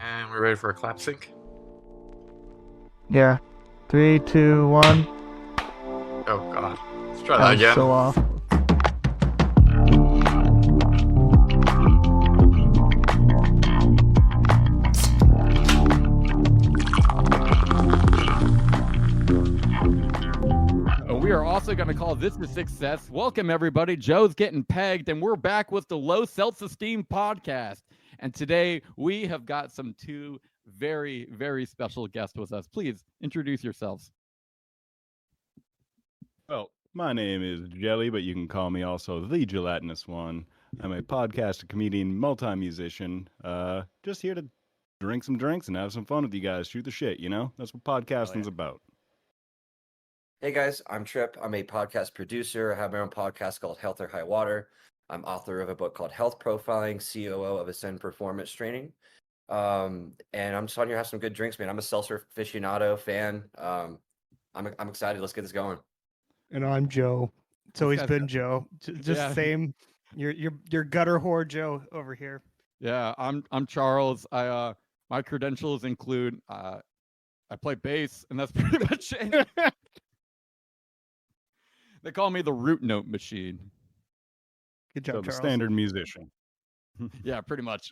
And we're ready for a clap sync. Yeah. 3, 2, 1. Oh god. Let's try That that was again. so off. We are also going to call this a success. Welcome, everybody. Joe's getting pegged, and we're back with the Low Seltz-Esteem podcast. And today we have got two very, very special guests with us. Please introduce yourselves. Well, my name is Jelly, but you can call me also the Gelatinous One. I'm a podcaster, comedian, multi-musician. Just here to drink some drinks and have some fun with you guys. Shoot the shit, you know? That's what podcasting's about. Hey guys, I'm Tripp. I'm a podcast producer. I have my own podcast called Health or High Water. I'm author of a book called Health Profiling, COO of Ascend Performance Training. And I'm just on here to have some good drinks, man. I'm a seltzer aficionado fan. I'm excited. Let's get this going. And I'm Joe. It's always been Joe. Just same. Your gutter whore Joe over here. Yeah, I'm Charles. My credentials include I play bass, and that's pretty much it. They call me the root note machine. Good job, So Charles. the standard musician. Yeah, pretty much.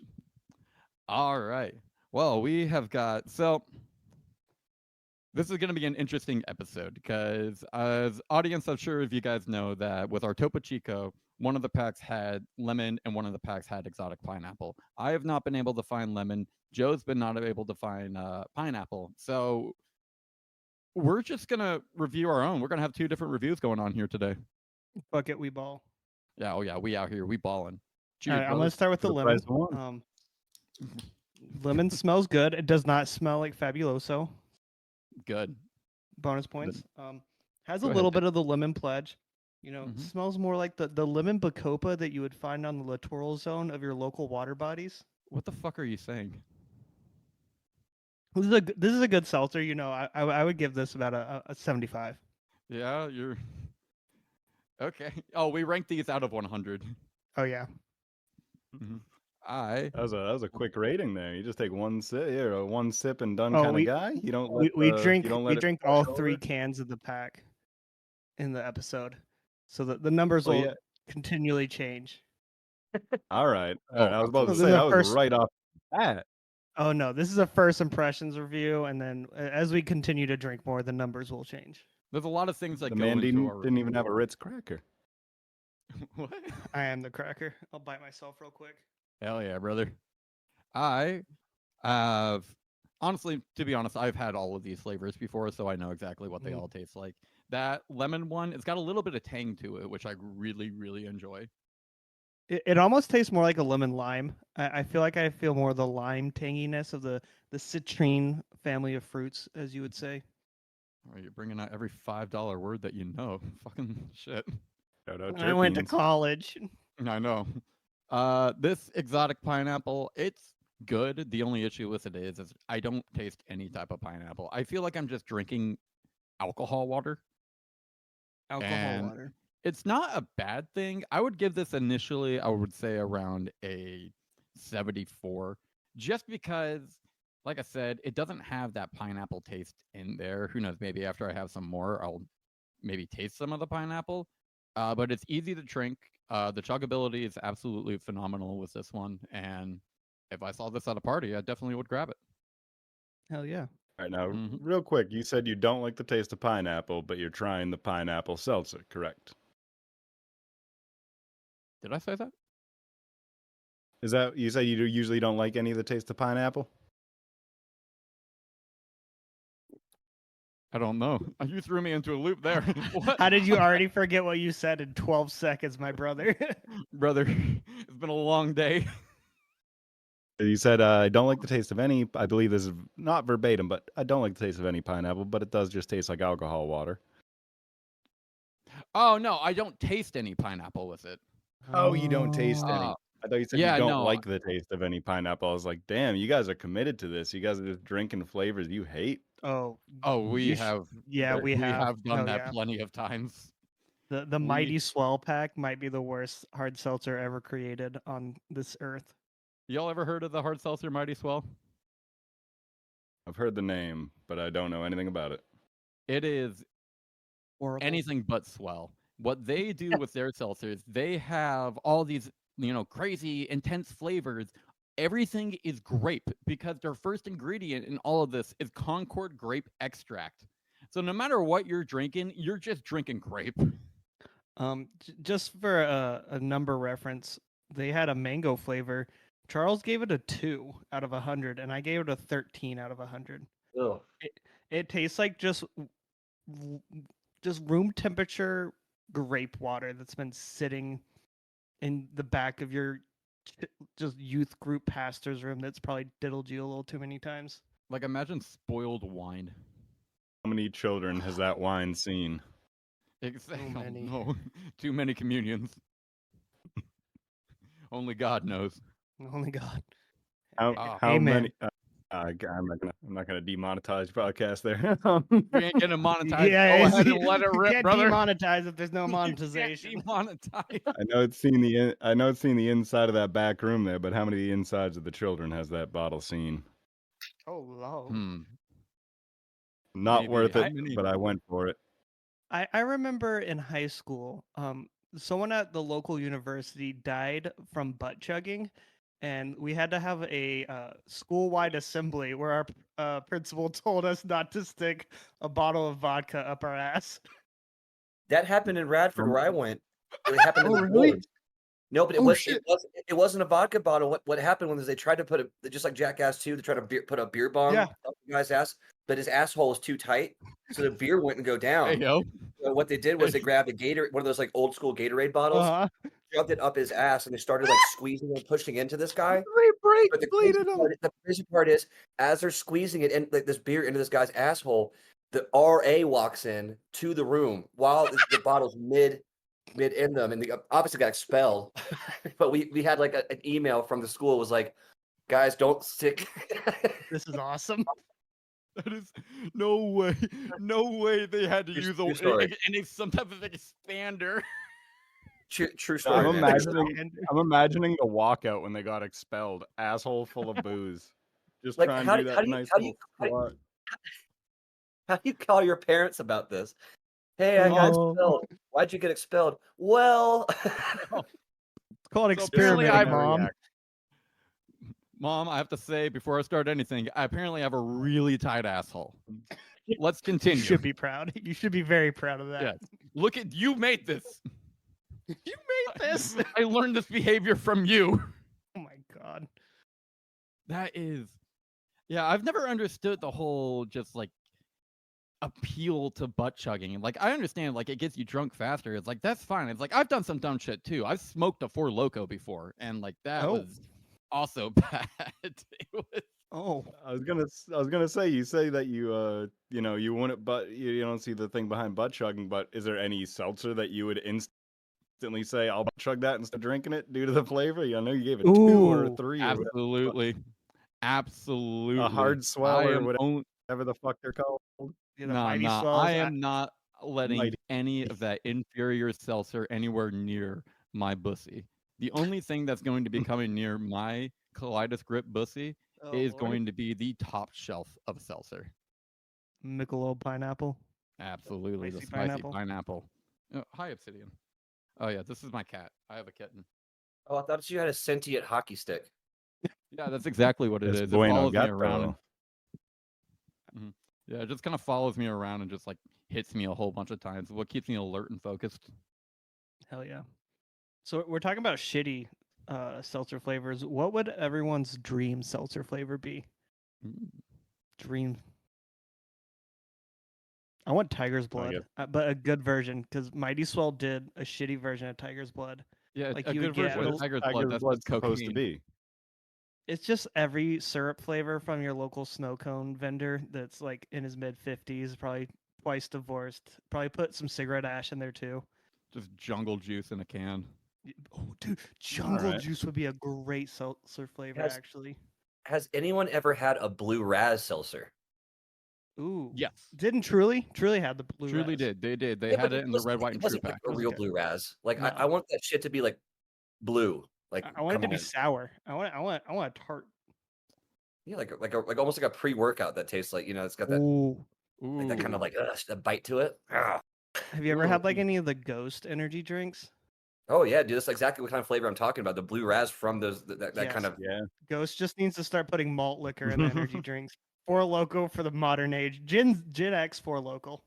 All right. Well, we have got this is going to be an interesting episode because as audience, I'm sure if you guys know that with our Topo Chico, one of the packs had lemon and one of the packs had exotic pineapple. I have not been able to find lemon. Joe's been not able to find pineapple. So we're just going to review our own. We're going to have two different reviews going on here today. Fuck it, we ball. Yeah, oh yeah, we out here, we balling. Cheers, I'm going to start with the lemon. Lemon smells good. It does not smell like Fabuloso. Good. Bonus points. Has a little bit of the lemon pledge. You know, smells more like the lemon bacopa that you would find on the littoral zone of your local water bodies. What the fuck are you saying? This is a good seltzer. You know, I would give this about a 75. Yeah, you're okay. Oh, we ranked these out of 100. Oh yeah. That was a quick rating there. You just take one sip, you're a one sip and done kind of guy. You don't let we drink all 3 cans of the pack in the episode, so that the numbers will continually change. All right. I was about to say that was right off the bat. Oh no, this is a first impressions review, and then as we continue to drink more, the numbers will change. There's a lot of things that the go man into our didn't even have a Ritz cracker. What? I am the cracker. I'll bite myself real quick. Hell yeah, brother. I have honestly, to be honest, I've had all of these flavors before, so I know exactly what they all taste like. That lemon one, it's got a little bit of tang to it, which I really, really enjoy. It almost tastes more like a lemon lime. I feel like I feel more of the lime tanginess of the citrine family of fruits, as you would say. Oh, you're bringing out every $5 word that you know. Fucking shit. Shout out I went to college. I know. This exotic pineapple, it's good. The only issue with it is I don't taste any type of pineapple. I feel like I'm just drinking alcohol water. Water. It's not a bad thing. I would give this initially, I would say around a 74, just because, like I said, it doesn't have that pineapple taste in there. Who knows? Maybe after I have some more, I'll maybe taste some of the pineapple. But it's easy to drink. The chuggability is absolutely phenomenal with this one. And if I saw this at a party, I definitely would grab it. Hell yeah. All right, now, real quick, you said you don't like the taste of pineapple, but you're trying the pineapple seltzer, correct? Did I say that? Is that you say you usually don't like any of the taste of pineapple? I don't know. You threw me into a loop there. What? How did you already forget what you said in 12 seconds, my brother? Brother, it's been a long day. You said, I don't like the taste of any, I believe this is not verbatim, but I don't like the taste of any pineapple, but it does just taste like alcohol water. Oh, no, I don't taste any pineapple with it. Oh, you don't taste any. I thought you said you don't like the taste of any pineapple. I was like, damn, you guys are committed to this. You guys are just drinking flavors you hate. Oh, we have. Yeah, we have done that plenty of times. The Mighty Swell pack might be the worst hard seltzer ever created on this earth. Y'all ever heard of the hard seltzer Mighty Swell? I've heard the name, but I don't know anything about it. It is Horrible. anything but swell. What they do with their seltzers, they have all these, crazy, intense flavors. Everything is grape because their first ingredient in all of this is Concord grape extract. So no matter what you're drinking, you're just drinking grape. Just for a number reference, they had a mango flavor. Charles gave it a 2 out of 100, and I gave it a 13 out of 100. Ugh. It tastes like just room temperature grape water that's been sitting in the back of your just youth group pastor's room that's probably diddled you a little too many times. Like imagine spoiled wine. How many children has that wine seen? Exactly. So many. No, too many communions. Only God knows. Only God. How Amen. many? I'm not gonna demonetize your podcast there. You ain't getting monetized. Yeah, Go ahead and let it you rip, can't brother. demonetize if there's no You can't monetization. demonetize. I know it's seen the inside of that back room there, but how many of the insides of the children has that bottle seen? Oh, Lord. Not Maybe. worth How it, many? but I went for it. I remember in high school, someone at the local university died from butt chugging, and we had to have a school-wide assembly where our principal told us not to stick a bottle of vodka up our ass. That happened in Radford where I went. It happened in Oh, the really? woods. No, but Oh, shit. it wasn't a vodka bottle. What happened was they tried to put just like Jackass 2, they tried to put a beer bong Yeah. up the guy's ass, but his asshole was too tight, so the beer wouldn't go down. Hey, yo. So what they did was they grabbed one of those like old school Gatorade bottles, Uh-huh. shoved it up his ass, and they started like squeezing and pushing into this guy. Break, But the crazy part is, as they're squeezing it in, like this beer into this guy's asshole, the RA walks in to the room while the bottle's mid in them, and they obviously got expelled. But we had like an email from the school. It was like, guys, don't stick. This is awesome. That is no way they had to True- use true story. some type of expander. True story. I'm man. imagining the walkout when they got expelled, asshole full of booze. Just Like, trying how to do- do how that do you- nice how do you- little how do- squat. How do you call your parents about this? Hey, I got Oh. expelled. Why'd you get expelled? Well, It's called So apparently experimenting, I've- Mom. Mom, I have to say before I start anything, I apparently have a really tight asshole. Let's continue. You should be proud. You should be very proud of that. Yeah. Look at you made this. You made this. I learned this behavior from you. Oh my God. That is, yeah, I've never understood the whole just like appeal to butt chugging. Like, I understand, like, it gets you drunk faster. It's like, that's fine. It's like, I've done some dumb shit too. I've smoked a Four Loko before, and like, that was also bad. It was, Oh. I was gonna say, you say that you you wouldn't, but you don't see the thing behind butt chugging. But is there any seltzer that you would instantly say, I'll butt chug that instead of drinking it due to the flavor? I know you gave it 2 or a Ooh, 3 or whatever. absolutely. A hard swell I or am whatever the fuck they're called. Yeah, the No, mighty no, swells. I am not letting Mighty. any of that inferior seltzer anywhere near my bussy. The only thing that's going to be coming near my Kaleidos Grip bussy is going to be the top shelf of seltzer. Michelob pineapple. Absolutely, the Spicy spicy pineapple. pineapple. Oh, hi, Obsidian. Oh yeah, this is my cat. I have a kitten. oh, I thought you had a sentient hockey stick. Yeah, that's exactly what it It's is. It bueno follows me gato. around. Yeah, it just kind of follows me around and just like hits me a whole bunch of times. What keeps me alert and focused. Hell yeah. So we're talking about shitty seltzer flavors. What would everyone's dream seltzer flavor be? Mm. Dream. I want Tiger's Blood, guess- but a good version, because Mighty Swell did a shitty version of Tiger's Blood. Yeah, Like a you good would get version a of little- Tiger's Blood. Tiger's That's Blood's just supposed to cocaine. be. It's just every syrup flavor from your local snow cone vendor that's like in his mid 50s, probably twice divorced. Probably put some cigarette ash in there too. Just jungle juice in a can. Oh, dude, jungle right. juice would be a great seltzer flavor, Yes. actually. Has anyone ever had a blue raz seltzer? Ooh, Yes. didn't Truly had the blue. Truly Raz. did. They did. They Yeah, had but it in the wasn't- red, white, it and true wasn't like pack. a real Okay. blue raz. Like No. I want that shit to be like blue. Like I want it to come be on. sour. I want a tart. Yeah, like almost like a pre-workout that tastes like, it's got that Ooh. like that kind of Ooh. like a bite to it. Ah. Have you ever had like any of the Ghost energy drinks? Oh yeah, dude, that's exactly what kind of flavor I'm talking about. The blue raz from those that kind Yes. of Yeah. Ghost just needs to start putting malt liquor in the energy drinks. Four Loco for the modern age. Gin X Four Local.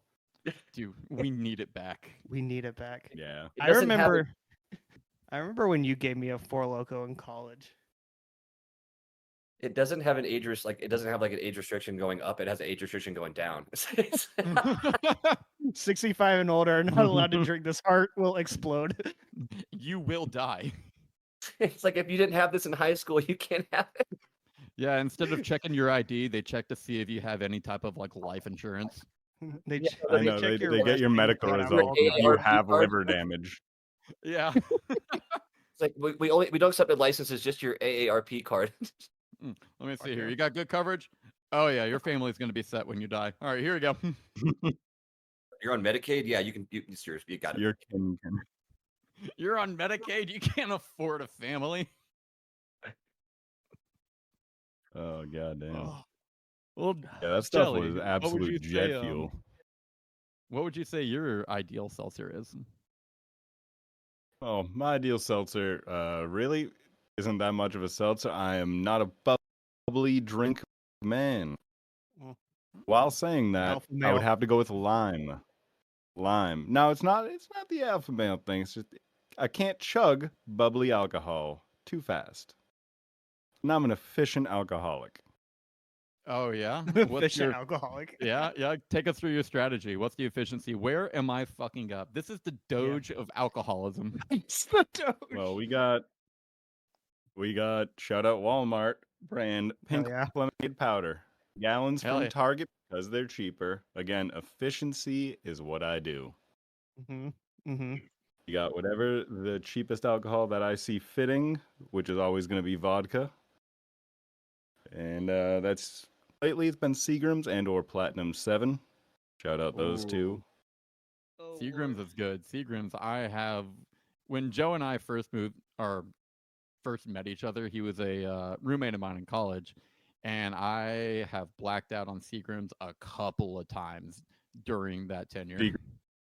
Dude, we need it back. We need it back. Yeah. it I doesn't have remember. I remember when you gave me a Four Loco in college. it doesn't have an age like it doesn't have like an age restriction going up. It has an age restriction going down. 65 and older are not allowed to drink this. Heart will explode. You will die. It's like if you didn't have this in high school, you can't have it. Yeah, instead of checking your ID, they check to see if you have any type of like life insurance. They, Yeah, ch- I know check they get your resting medical blood results alcohol if you AARP have card. liver damage. Yeah. It's like we don't accept the licenses, just your AARP card. Let me see here. You got good coverage? Oh yeah, your family's gonna be set when you die. All right, here we go. You're on Medicaid, yeah, you can. Seriously, you got it. Your kin. You're on Medicaid. You can't afford a family. Oh goddamn. Oh, Well, Yeah, that stuff Jelly, was what would absolute you jet say, fuel. What would you say your ideal seltzer is? Oh, my ideal seltzer really isn't that much of a seltzer. I am not a bubbly drink man. Mm. While saying that, Alpha I would male. have to go with lime. Lime. No, it's not the alpha male thing. It's just I can't chug bubbly alcohol too fast. Now I'm an efficient alcoholic. Oh yeah. What's Efficient your alcoholic. yeah? Take us through your strategy. What's the efficiency? Where am I fucking up? This is the Doge of alcoholism. It's the Doge. Well, we got shout out Walmart brand Hell pink yeah. lemonade powder. Gallons Hell from yeah. Target because they're cheaper. Again, efficiency is what I do. Mm-hmm. Mm-hmm. You got whatever the cheapest alcohol that I see fitting, which is always going to be vodka. And that's lately it's been Seagram's and or Platinum 7. Shout out those two. Oh, Seagram's is good. Seagram's, I have when Joe and I first met each other, he was a roommate of mine in college, and I have blacked out on Seagram's a couple of times during that tenure.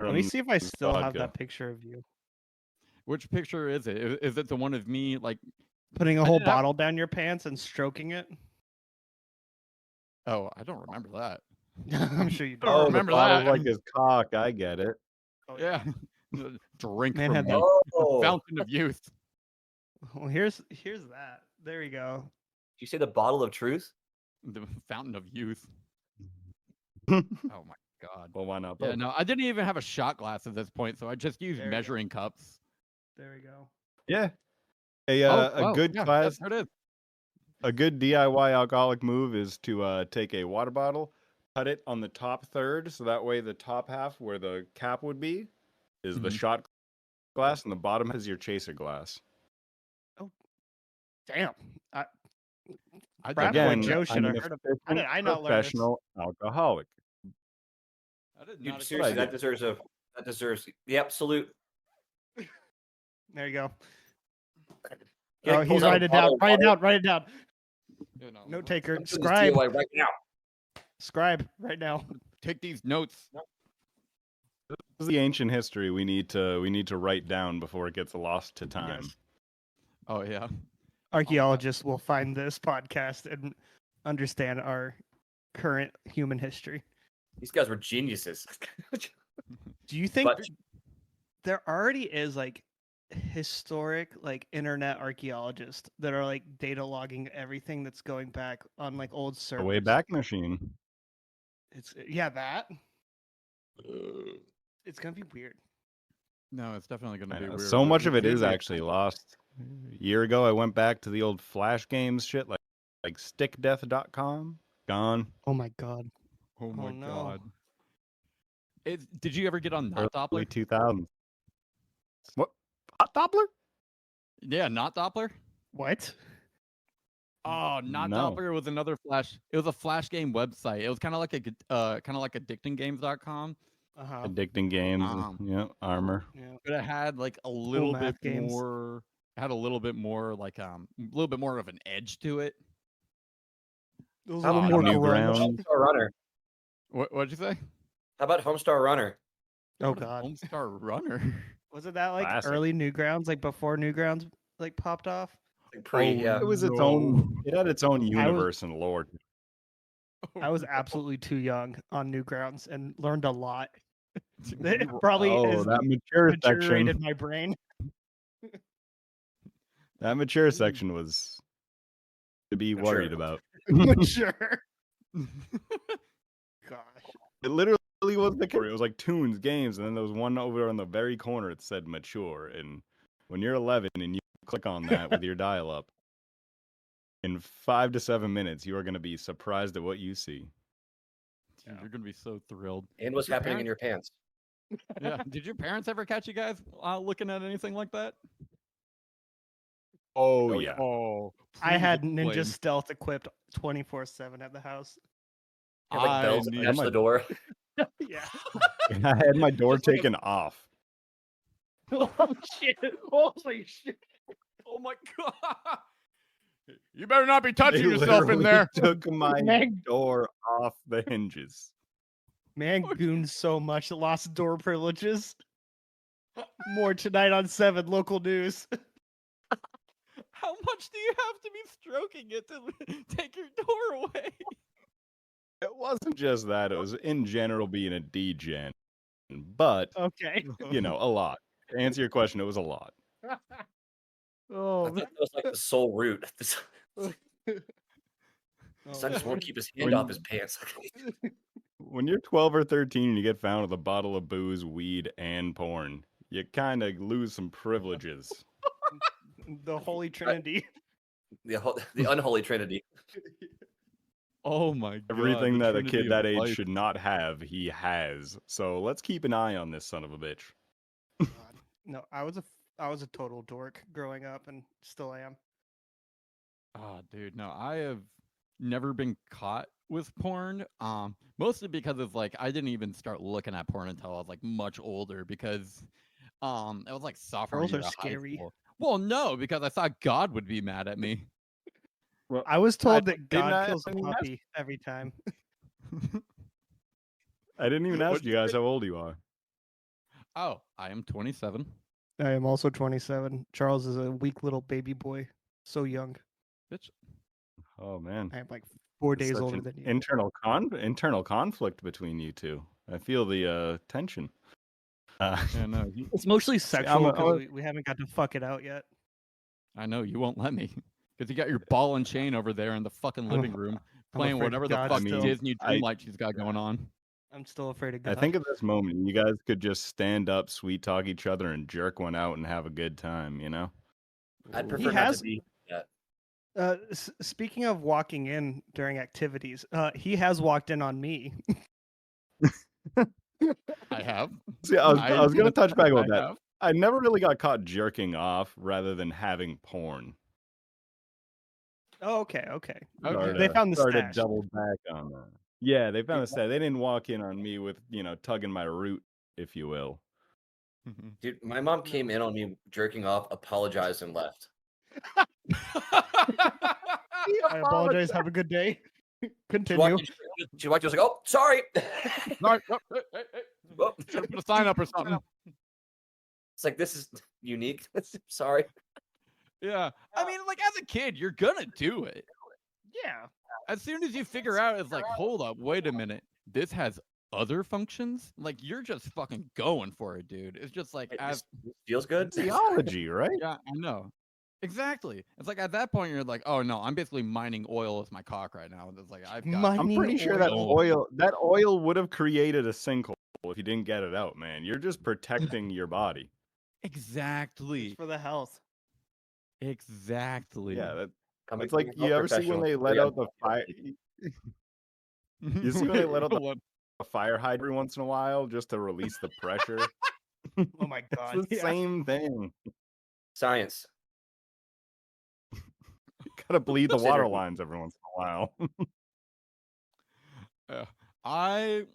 Let me see if I still have vodka. that picture of you Which picture is it? Is it the one of me like? putting a I whole didn't have- bottle down your pants and stroking it. Oh, I don't remember that. I'm sure you Oh, don't. remember the bottle that. like his cock. I get it. Oh, Yeah, drink Man from had me. that- Oh, Fountain of youth. Well, here's that. There you go. did you say the bottle of truth? The fountain of youth. Oh my god. Well, why not? Yeah, both? no, I didn't even have a shot glass at this point, so I just used There you go. measuring cups. There we go. Yeah. A Oh, good yeah, class, there it is. a good DIY alcoholic move is to take a water bottle, cut it on the top third, so that way the top half where the cap would be is the Mhm. shot glass, and the bottom has your chaser glass. Damn. I Frat did boy not Again, know Joe that. should I'm have an heard of. efficient How did I not learn this? professional alcoholic. I did Dude, not seriously, expect that deserves. Yep, salute. There you go. Yeah, Oh, he he's pulls out a writing it bottle down. of Write it water. down. Write it down. You know, Note taker. I'm doing this Scribe. DIY right now. Scribe right now. take these notes. This is the ancient history we need to write down before it gets lost to time. Yes. Oh yeah. Archaeologists will find this podcast and understand our current human history. These guys were geniuses. Do you think But- there already is like historic like internet archaeologists that are like data logging everything that's going back on like old The servers? Wayback Machine. It's that. It's gonna be weird. No, it's definitely gonna be Yeah, weird. so but much of it's it is usually- actually lost. A year ago, I went back to the old Flash games shit, like stickdeath.com. Gone. Oh my god. Oh my no. god. Did you ever get on Not Early Doppler? 2000s. What? Hot Doppler? Yeah, Not Doppler. What? Oh, Not No. Doppler was another Flash. It was a Flash game website. It was kind of like addictinggames.com, Uh-huh. Addicting games. Yeah, armor. Yeah. but it had like a little bit math games. more. It had a little bit more like a little bit more of an edge to it. Those How are about more New grunge. Ground? Homestar Runner? What'd you say? How about Homestar Runner? Oh What is god. Homestar Runner. Wasn't that like Classic. early Newgrounds, like before Newgrounds like popped off? Like yeah. It was its no. own. It had its own universe and lore. I was no. absolutely too young on Newgrounds and learned a lot. It You were- probably Oh, has that mature deteriorated section. my brain. That mature section was to be Mature. worried about. Mature. Gosh. It literally was the category. It was like tunes, games, and then there was one over on the very corner. It said mature, and when you're 11 and you click on that with your dial-up, in 5 to 7 minutes, you are going to be surprised at what you see. Dude, you're gonna be so thrilled. And what's Your happening in your pants? Yeah. Did your parents ever catch you guys looking at anything like that? Oh, Oh, yeah. Oh, I had please Ninja explain. Stealth equipped 24/7 at the house. You have, like, bells need- attached to the door. Yeah. I had my door Just like a- taken off. Oh shit. Holy shit. Oh my god! You better not be They touching yourself in literally there. took my Meg- door off the hinges. Man goons so much lost door privileges. More tonight on 7 local news. How much do you have to be stroking it to take your door away? It wasn't just that. It was in general being a degen. But, Okay. you know, a lot. To answer your question, it was a lot. I Oh, thought that was like the sole root. Son just won't keep his hand off his pants. When you're 12 or 13 and you get found with a bottle of booze, weed, and porn, you kind of lose some privileges. the Holy Trinity. The unholy trinity. Oh my god! Everything the that a Trinity kid of that age life. should not have, he has. So let's keep an eye on this son of a bitch. God. No, I was a total dork growing up and still am. Oh, dude, no, I have never been caught with porn. Mostly because it's like I didn't even start looking at porn until I was like much older because it was like sophomore Girls year are of high scary. school. Well, no, because I thought God would be mad at me. Well, I was told that didn't God I- kills I a mean, that's- puppy every time. I didn't even ask What'd you you guys say? how old you are. Oh, I am 27. I am also 27. Charles is a weak little baby boy. So young. Bitch. Oh, man. I am like 4 There's days such older an than you. internal conflict between you two. I feel the tension. Yeah, no, It's mostly I'm sexual a- because we haven't got to fuck it out yet. I know you won't let me because you got your ball and chain over there in the fucking living room playing afraid of whatever the God fuck still. Disney I- Dreamlight she's got going on. I'm still afraid of I God. think at this moment, you guys could just stand up, sweet talk each other, and jerk one out and have a good time, you know? I'd Ooh. prefer not has- to be that. Speaking of walking in during activities, he has walked in on me. I have. See, I was going to touch back on I that. have. I never really got caught jerking off rather than having porn. Oh, okay. Okay. They found the Sorry to stash. double back on that. Yeah, they found the stash. They didn't walk in on me with, tugging my root, if you will. Mhm. Dude, my mom came in on me jerking off, apologized, and left. I apologize. Have a good day. She Continue. walked, she walked in, was like, "Oh, sorry." Sorry, oh, hey. Oh. Should've put a sign up or something. It's like, this is unique. Sorry. Yeah. I mean, like, as a kid, you're gonna do it. Yeah. As soon as you figure out, it's like, hold up, wait a minute. This has other functions? Like, you're just fucking going for it, dude. It's just like, It as just feels good. Theology, right? yeah, I know. Exactly. It's like at that point, you're like, oh no, I'm basically mining oil with my cock right now. It's like, I've got. I'm pretty sure that oil. oil would have created a sinkhole if you didn't get it out, man. You're just protecting your body. Exactly. It's for the health. Exactly. Yeah, Coming it's like from a you ever see when professional, they let yeah. out the fire. You see when they let out a fire hydrant every once in a while just to release the pressure. Oh my god. It's the yeah. same thing. Science. You gotta bleed the It's water energy. lines every once in a while. I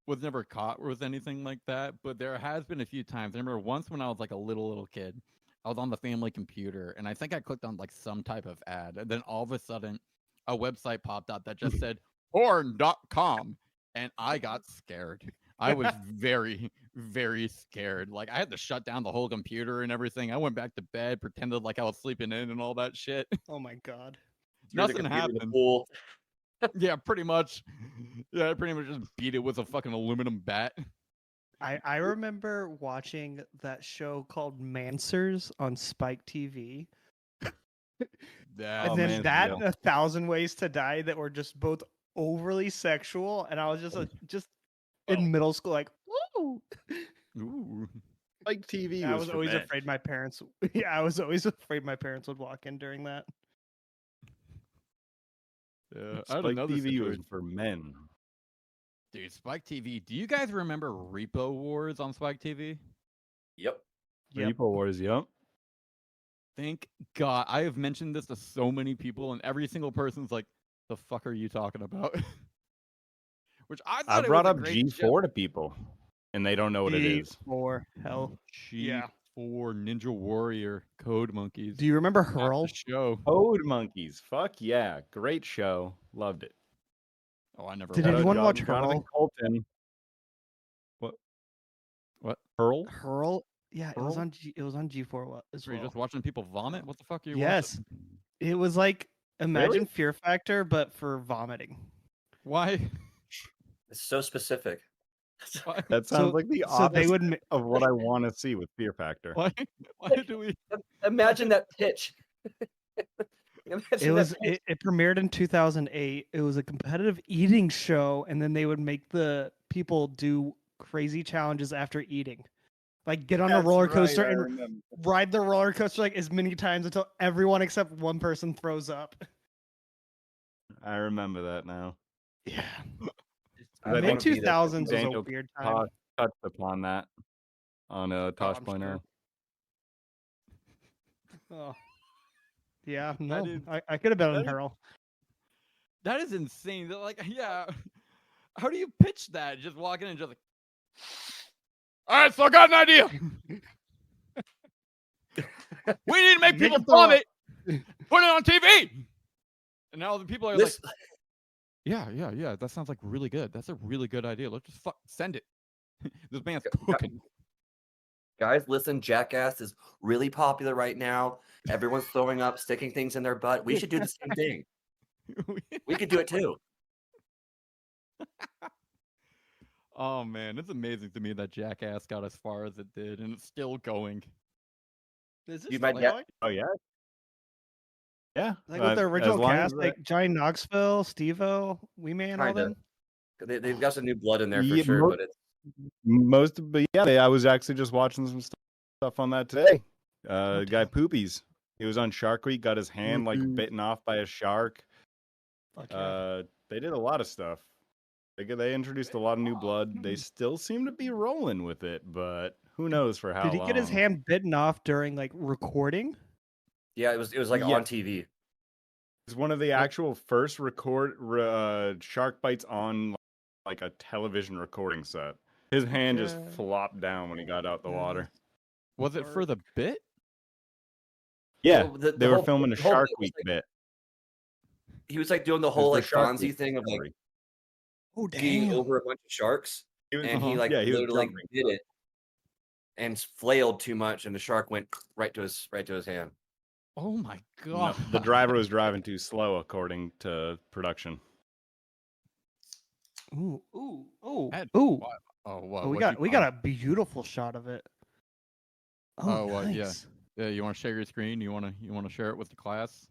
was never caught with anything like that, but there has been a few times. I remember once when I was like a little kid, I was on the family computer, and I think I clicked on like some type of ad, and then all of a sudden, a website popped up that just said porn.com, and I got scared. I was very, very scared. Like I had to shut down the whole computer and everything. I went back to bed, pretended like I was sleeping in and all that shit. Oh my god. Threw the Nothing computer in the happened. pool. Yeah, pretty much. Yeah, I pretty much just beat it with a fucking aluminum bat. I remember watching that show called Mansers on Spike TV. Yeah, And Oh, then man, that yeah. and 1,000 Ways to Die that were just both overly sexual, and I was just in middle school like, woo! ooh. Like TV I was was for always men. afraid my parents. Yeah, I was always afraid my parents would walk in during that. Yeah, I had Spike another TV was situation. for men. Dude, Spike TV. Do you guys remember Repo Wars on Spike TV? Yep. Yep. Repo Wars, yep. Thank God. I have mentioned this to so many people, and every single person's like, the fuck are you talking about? Which I I thought brought it was up a great G4 to people, and they don't know what it is. For hell. Yeah. G4 Ninja Warrior Code Monkeys. Do you remember That's the Hurl? show. Code Monkeys. Fuck yeah. Great show. Loved it. Oh, I never Did watched anyone it. watch Jonathan Hurl? Colton. What? Hurl? Hurl? Yeah, it was Hurl? on G4 as Were you well. just watching people vomit? What the fuck are you Yes. watching? It was like imagine Really? Fear Factor but for vomiting. Why? It's so specific. Why? That sounds like the so they opposite would of what I want to see with Fear Factor. Why do we? Imagine that pitch. Imagine that pitch. it premiered in 2008. It was a competitive eating show, and then they would make the people do crazy challenges after eating, like get on a That's roller right, coaster I and remember. ride the roller coaster like as many times until everyone except one person throws up. I remember that now. Yeah, I think mid wanna be there. 2000s was a Daniel weird time. touched upon that on I'm Tosh.0. sure. Oh. Yeah, That no, is- I could have been on that is- Hurl. That is insane. They're like, yeah. How do you pitch that? Just walk in and just like, all right, so I got an idea. We need to make Make people it throw up. vomit. Put it on TV. And now the people are This, like, yeah. That sounds like really good. That's a really good idea. Let's just send it. This man's cooking. guys, listen, Jackass is really popular right now. Everyone's throwing up, sticking things in their butt. We should do the same thing. We could do it too. Oh man, it's amazing to me that Jackass got as far as it did, and it's still going. Is You this might still get- going? Oh yeah. Yeah. Like with the as original long cast, as like Johnny Knoxville, Steve-O, Wee Man, all Kinda. them. They've got some new blood in there for Yeah, sure, mo- but it's but yeah, I was actually just watching some stuff on that today. Guy Poopies. He was on Shark Week, got his hand like bitten off by a shark. Fuck yeah. They did a lot of stuff. They introduced a lot of new blood. They still seem to be rolling with it, but who knows for how Did he long. get his hand bitten off during like recording? yeah, it was like Yeah. on TV. It's one of the actual first shark bites on like a television recording set. His hand just Okay. flopped down when he got out the Yeah. water. Was it for the bit? Yeah, Well, the they were whole- filming a the whole Shark bit was Week like- bit. He was like doing the It was whole for like Shark Fonzie Week thing of like story. Oh skiing over a bunch of sharks, He was, and he like yeah, he was literally jumping. did it and flailed too much, and the shark went right to his hand. Oh my No, god! the driver was driving too slow, according to production. Ooh, ooh, ooh, That- ooh. what? Oh, what? Oh, we what'd got you got find? a beautiful shot of it. Oh, what, yeah. nice. Yeah, you want to share your screen? You want to share it with the class?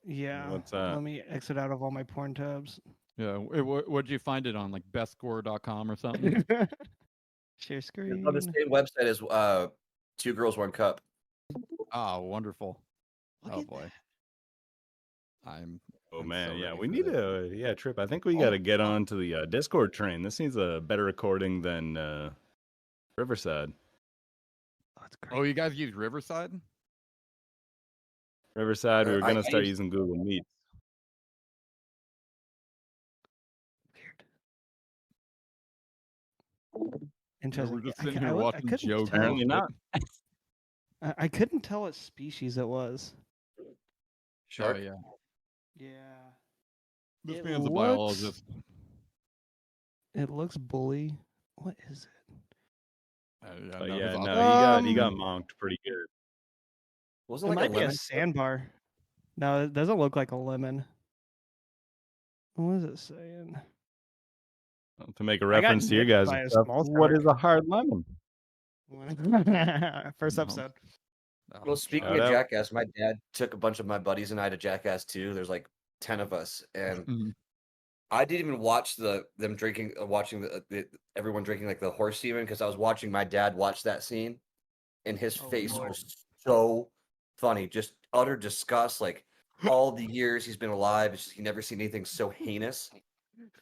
Yeah. What's that? Let me exit out of all my porn tabs. Yeah. What'd you find it on? Like bestscore.com or something? Share It's screen. on the same website as Two Girls One Cup. Oh, wonderful. Look Oh at boy. I'm Oh I'm man, so yeah, ready we for need this. to, Tripp. I think we Oh, got to get oh. on to the Discord train. This needs a better recording than Riverside. Oh, that's great. Oh, you guys use Riverside? Riverside, we were I gonna start use- using Google Meet. Weird. Interesting. We're just I sitting cou- I here wa- I watching couldn't Joe tell- go Apparently shit. not. I couldn't tell what species it was. Oh Shark. yeah. Yeah. This It man's a looks- biologist. It looks bully. What is it? But no, yeah, his no, he got Um, monked pretty good. Wasn't It it like might be a lemon? sandbar. No, it doesn't look like a lemon. What is it saying? To make a I got reference to your nicked guys' by a stuff, small what shark. is a hard lemon? First No. episode. Oh, Well, speaking Shout of out. Jackass, my dad took a bunch of my buddies and I to Jackass too. There's like 10 of us, and Mhm. I didn't even watch them drinking, watching everyone drinking like the horse semen because I was watching my dad watch that scene, and his Oh, face Lord. was so funny, just utter disgust. Like all the years he's been alive, it's just, he never seen anything so heinous.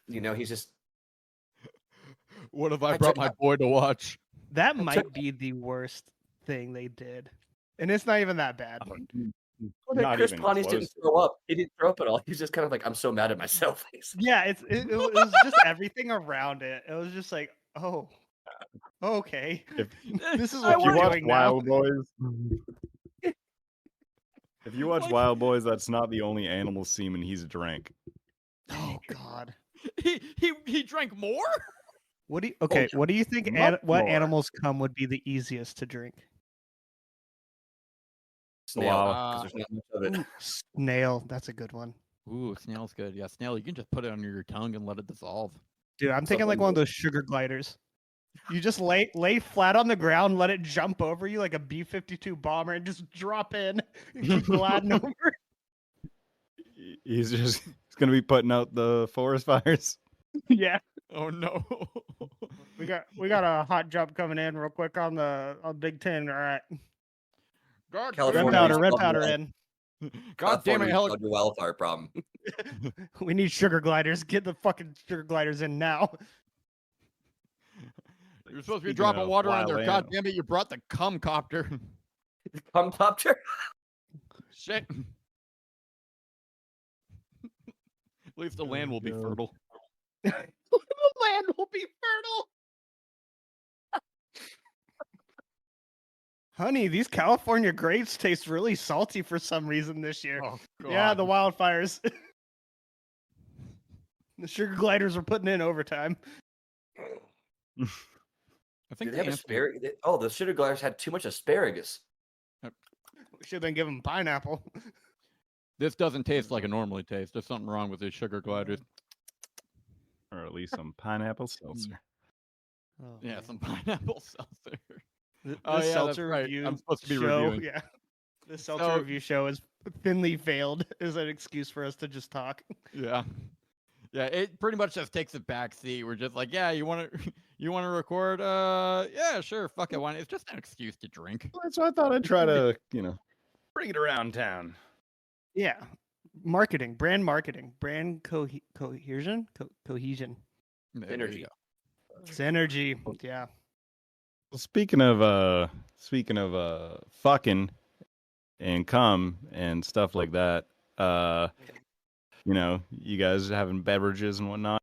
You know, he's just What if I I brought took- my boy to watch? That took- might be the worst thing they did. And it's not even that bad. Not Chris even Pontius close didn't to throw up. He didn't throw up at all. He's just kind of like, I'm so mad at myself. Yeah, it was just everything around it. It was just like, oh, okay. If- This is I what If you you're watch doing now. Wild Boys, if you watch Like- Wild Boys, that's not the only animal semen he's drank. Oh God. He drank more? What do you, okay? What do you think? much What more. animals cum would be the easiest to drink? Snail, Wow. because there's not much of it. Ooh, snail. That's a good one, Ooh, snail's good. Yeah, snail, you can just put it under your tongue and let it dissolve. dude. I'm thinking like one of those sugar gliders. You just lay flat on the ground, let it jump over you like a B-52 bomber, and just drop in. And keep gliding over. He's gonna be putting out the forest fires. Yeah. Oh no. We got a hot jump coming in real quick on Big Ten. All right. God California Red needs powder, red to powder solve in. God damn it, California hell. needs to solve the wildfire problem. We need sugar gliders. Get the fucking sugar gliders in now. You're supposed to be Speaking dropping of water on there. wild God animals. damn it, you brought the cum copter. Cum copter? Shit. At least the land will be God. fertile. The land will be fertile. Honey, these California grapes taste really salty for some reason this year. Oh, Yeah, the God. wildfires. The sugar gliders are putting in overtime. I think Did the they have answer- asparagus? Oh, the sugar gliders had too much asparagus. We should have been giving pineapple. This doesn't taste like it normally tastes. There's something wrong with these sugar gliders. Or at least some pineapple seltzer. Oh, Yeah, man. some pineapple seltzer. This Oh, yeah, that's seltzer right. review I'm supposed to be show, reviewing. yeah. This seltzer So- review show is thinly veiled as an excuse for us to just talk. Yeah. Yeah, it pretty much just takes a back seat. We're just like, yeah, you want to you want to record? Yeah, sure. Fuck it. Why not? It's just an excuse to drink. So I thought I'd try to, bring it around town. Yeah. Marketing, brand cohesion, cohesion, There you Energy. go. synergy. Yeah. Well, speaking of fucking and cum and stuff like that, you guys having beverages and whatnot.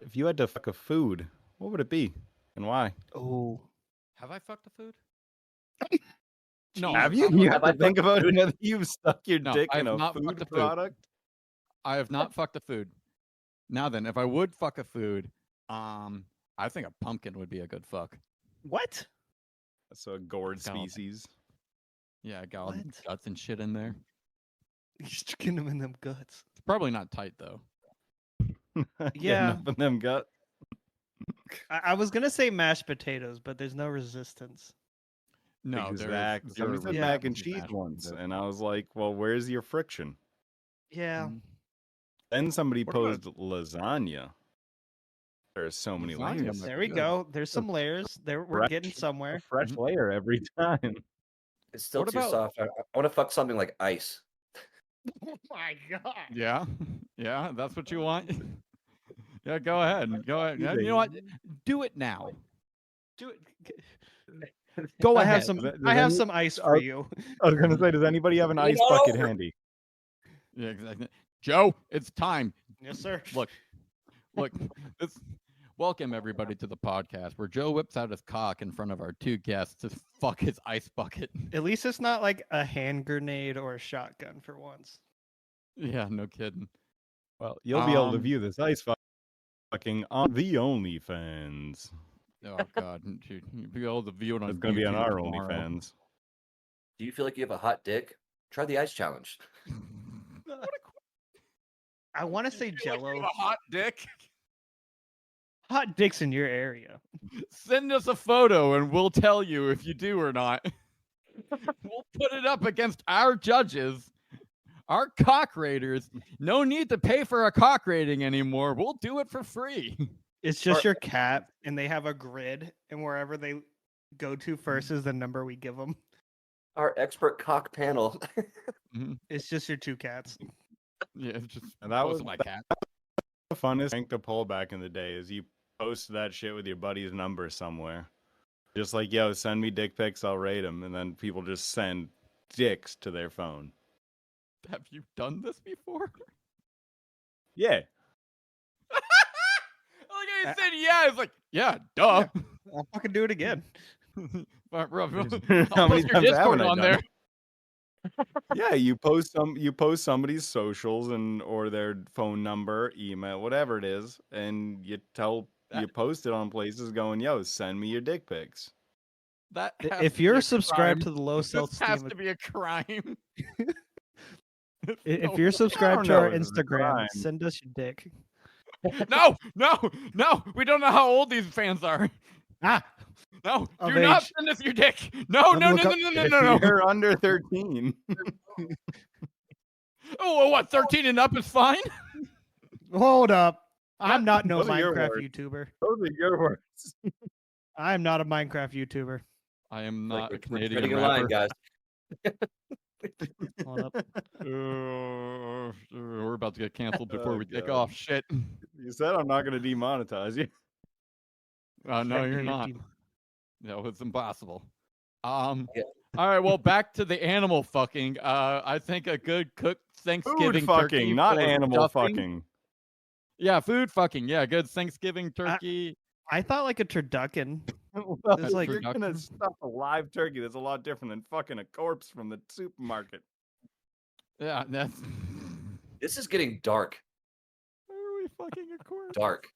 If you had to fuck a food, what would it be and why? Oh. Have I fucked the food? No. Have you? Have You have I to think fucked about it whether you've stuck your No, dick I in have a not fucked food the food. product. I have not fucked the food. Now then, if I would fuck a food, I think a pumpkin would be a good fuck. What? That's a gourd Kinda like- species. Yeah, got all the What? guts and shit in there. You're sticking them in them guts. It's probably not tight though. Yeah. Enough of them gut. I was gonna say mashed potatoes, but there's no resistance. No, Exactly. there's Somebody said Yeah. mac and cheese mashed once, potatoes. and I was like, "Well, where's your friction?" Yeah. Mm. Then somebody What about- posed lasagna. There are so many Lasagna layers. might There be we good. go. There's some layers. There we're Fresh- getting A somewhere. fresh Mhm. layer every time. It's still What too about- soft. I want to fuck something like ice. Oh my god. Yeah, yeah, that's what you want. Yeah, go ahead. Go ahead. Yeah, you know what? Do it now. Do it. Go I ahead. have some. Does I have any- some ice for are- you. I was gonna say, does anybody have an You ice know- bucket handy? Yeah, exactly. Joe, it's time. Yes, sir. Look, this. Welcome everybody to the podcast where Joe whips out his cock in front of our two guests to fuck his ice bucket. At least it's not like a hand grenade or a shotgun for once. Yeah, no kidding. Well, you'll be able to Um, view this ice fucking on the OnlyFans. Oh god, dude, you'll be able to view it on It's going to be on YouTube our tomorrow. OnlyFans. Do you feel like you have a hot dick? Try the ice challenge. I want to say Jello. A hot dick. Hot dicks in your area. Send us a photo and we'll tell you if you do or not. We'll put it up against our judges, our cock raters. No need to pay for a cock rating anymore. We'll do it for free. It's just your cat, and they have a grid, and wherever they go to first is the number we give them. Our expert cock panel. It's just your two cats. Yeah, it's just And that was my cat. the funnest thing to pull back in the day is you post that shit with your buddy's number somewhere. Just like, yo, send me dick pics, I'll rate them. And then people just send dicks to their phone. Have you done this before? Yeah. Like I said, yeah. It's like, yeah, duh. I'll fucking do it again. Bro, How I'll many post your times Discord haven't I on done there. it? Yeah, you post somebody's socials and or their phone number, email, whatever it is, and you post it on places going, yo, send me your dick pics. That has If to be you're a subscribed crime. to the low This has Seltz-Esteem, to be a crime. if No. you're subscribed to know our if it's a Instagram, crime. send us your dick. No, we don't know how old these fans are. Ah, No, Of do not age. send us your dick. No, Let me no, no, look no, up- no, no, If no, no. you're under 13. Oh, what? 13 and up is fine. hold up. I'm not no Those are your Minecraft words. YouTuber. Those are your words. I'm not a Minecraft YouTuber. I am Like, not a we're Canadian treading a line, rapper. guys. Hold up. We're about to get canceled before Oh, we take God. off. Shit. You said I'm not going to demonetize you. No, you're You're not. team- No, it's impossible. Yeah. All right. Well, back to the animal fucking. I think a good cooked Thanksgiving Food turkey fucking, not full of animal stuffing. fucking. Yeah, food fucking. Yeah, good Thanksgiving turkey. I thought like a turducken. Well, It's like- you're going to stuff a live turkey. That's a lot different than fucking a corpse from the supermarket. Yeah, that's. This is getting dark. Why are we fucking a corpse? Dark.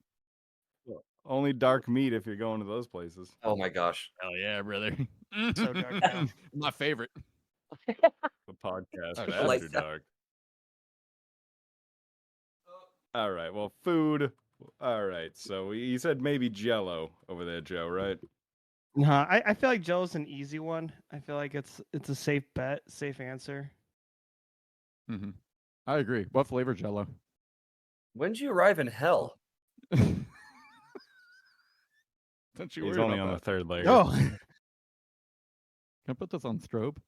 Only dark meat if you're going to those places. Oh my gosh. Hell yeah, brother. So dark now. My favorite. The podcast Oh, is yeah. Like after that. dark. All right. Well, food. All right. So you said maybe Jello over there, Joe, right? Nah, I feel like Jello's an easy one. I feel like it's a safe bet, safe answer. Mm-hmm. I agree. What flavor Jello? When did you arrive in hell? Don't you He's worry only about on that. the third layer. Oh, Can I put this on strobe?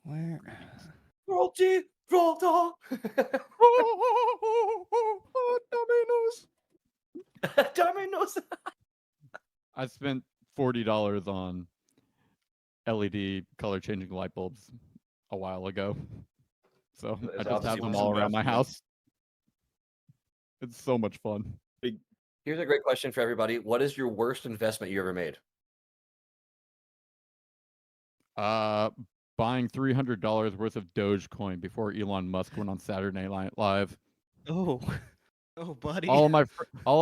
where? Roll G, roll dog. Dominoes. I spent $40 on LED color changing light bulbs a while ago. So I It's just have obviously them was all around my investment. house. It's so much fun. Here's a great question for everybody. What is your worst investment you ever made? Buying $300 worth of Dogecoin before Elon Musk went on Saturday Night Live. Oh, oh, buddy. All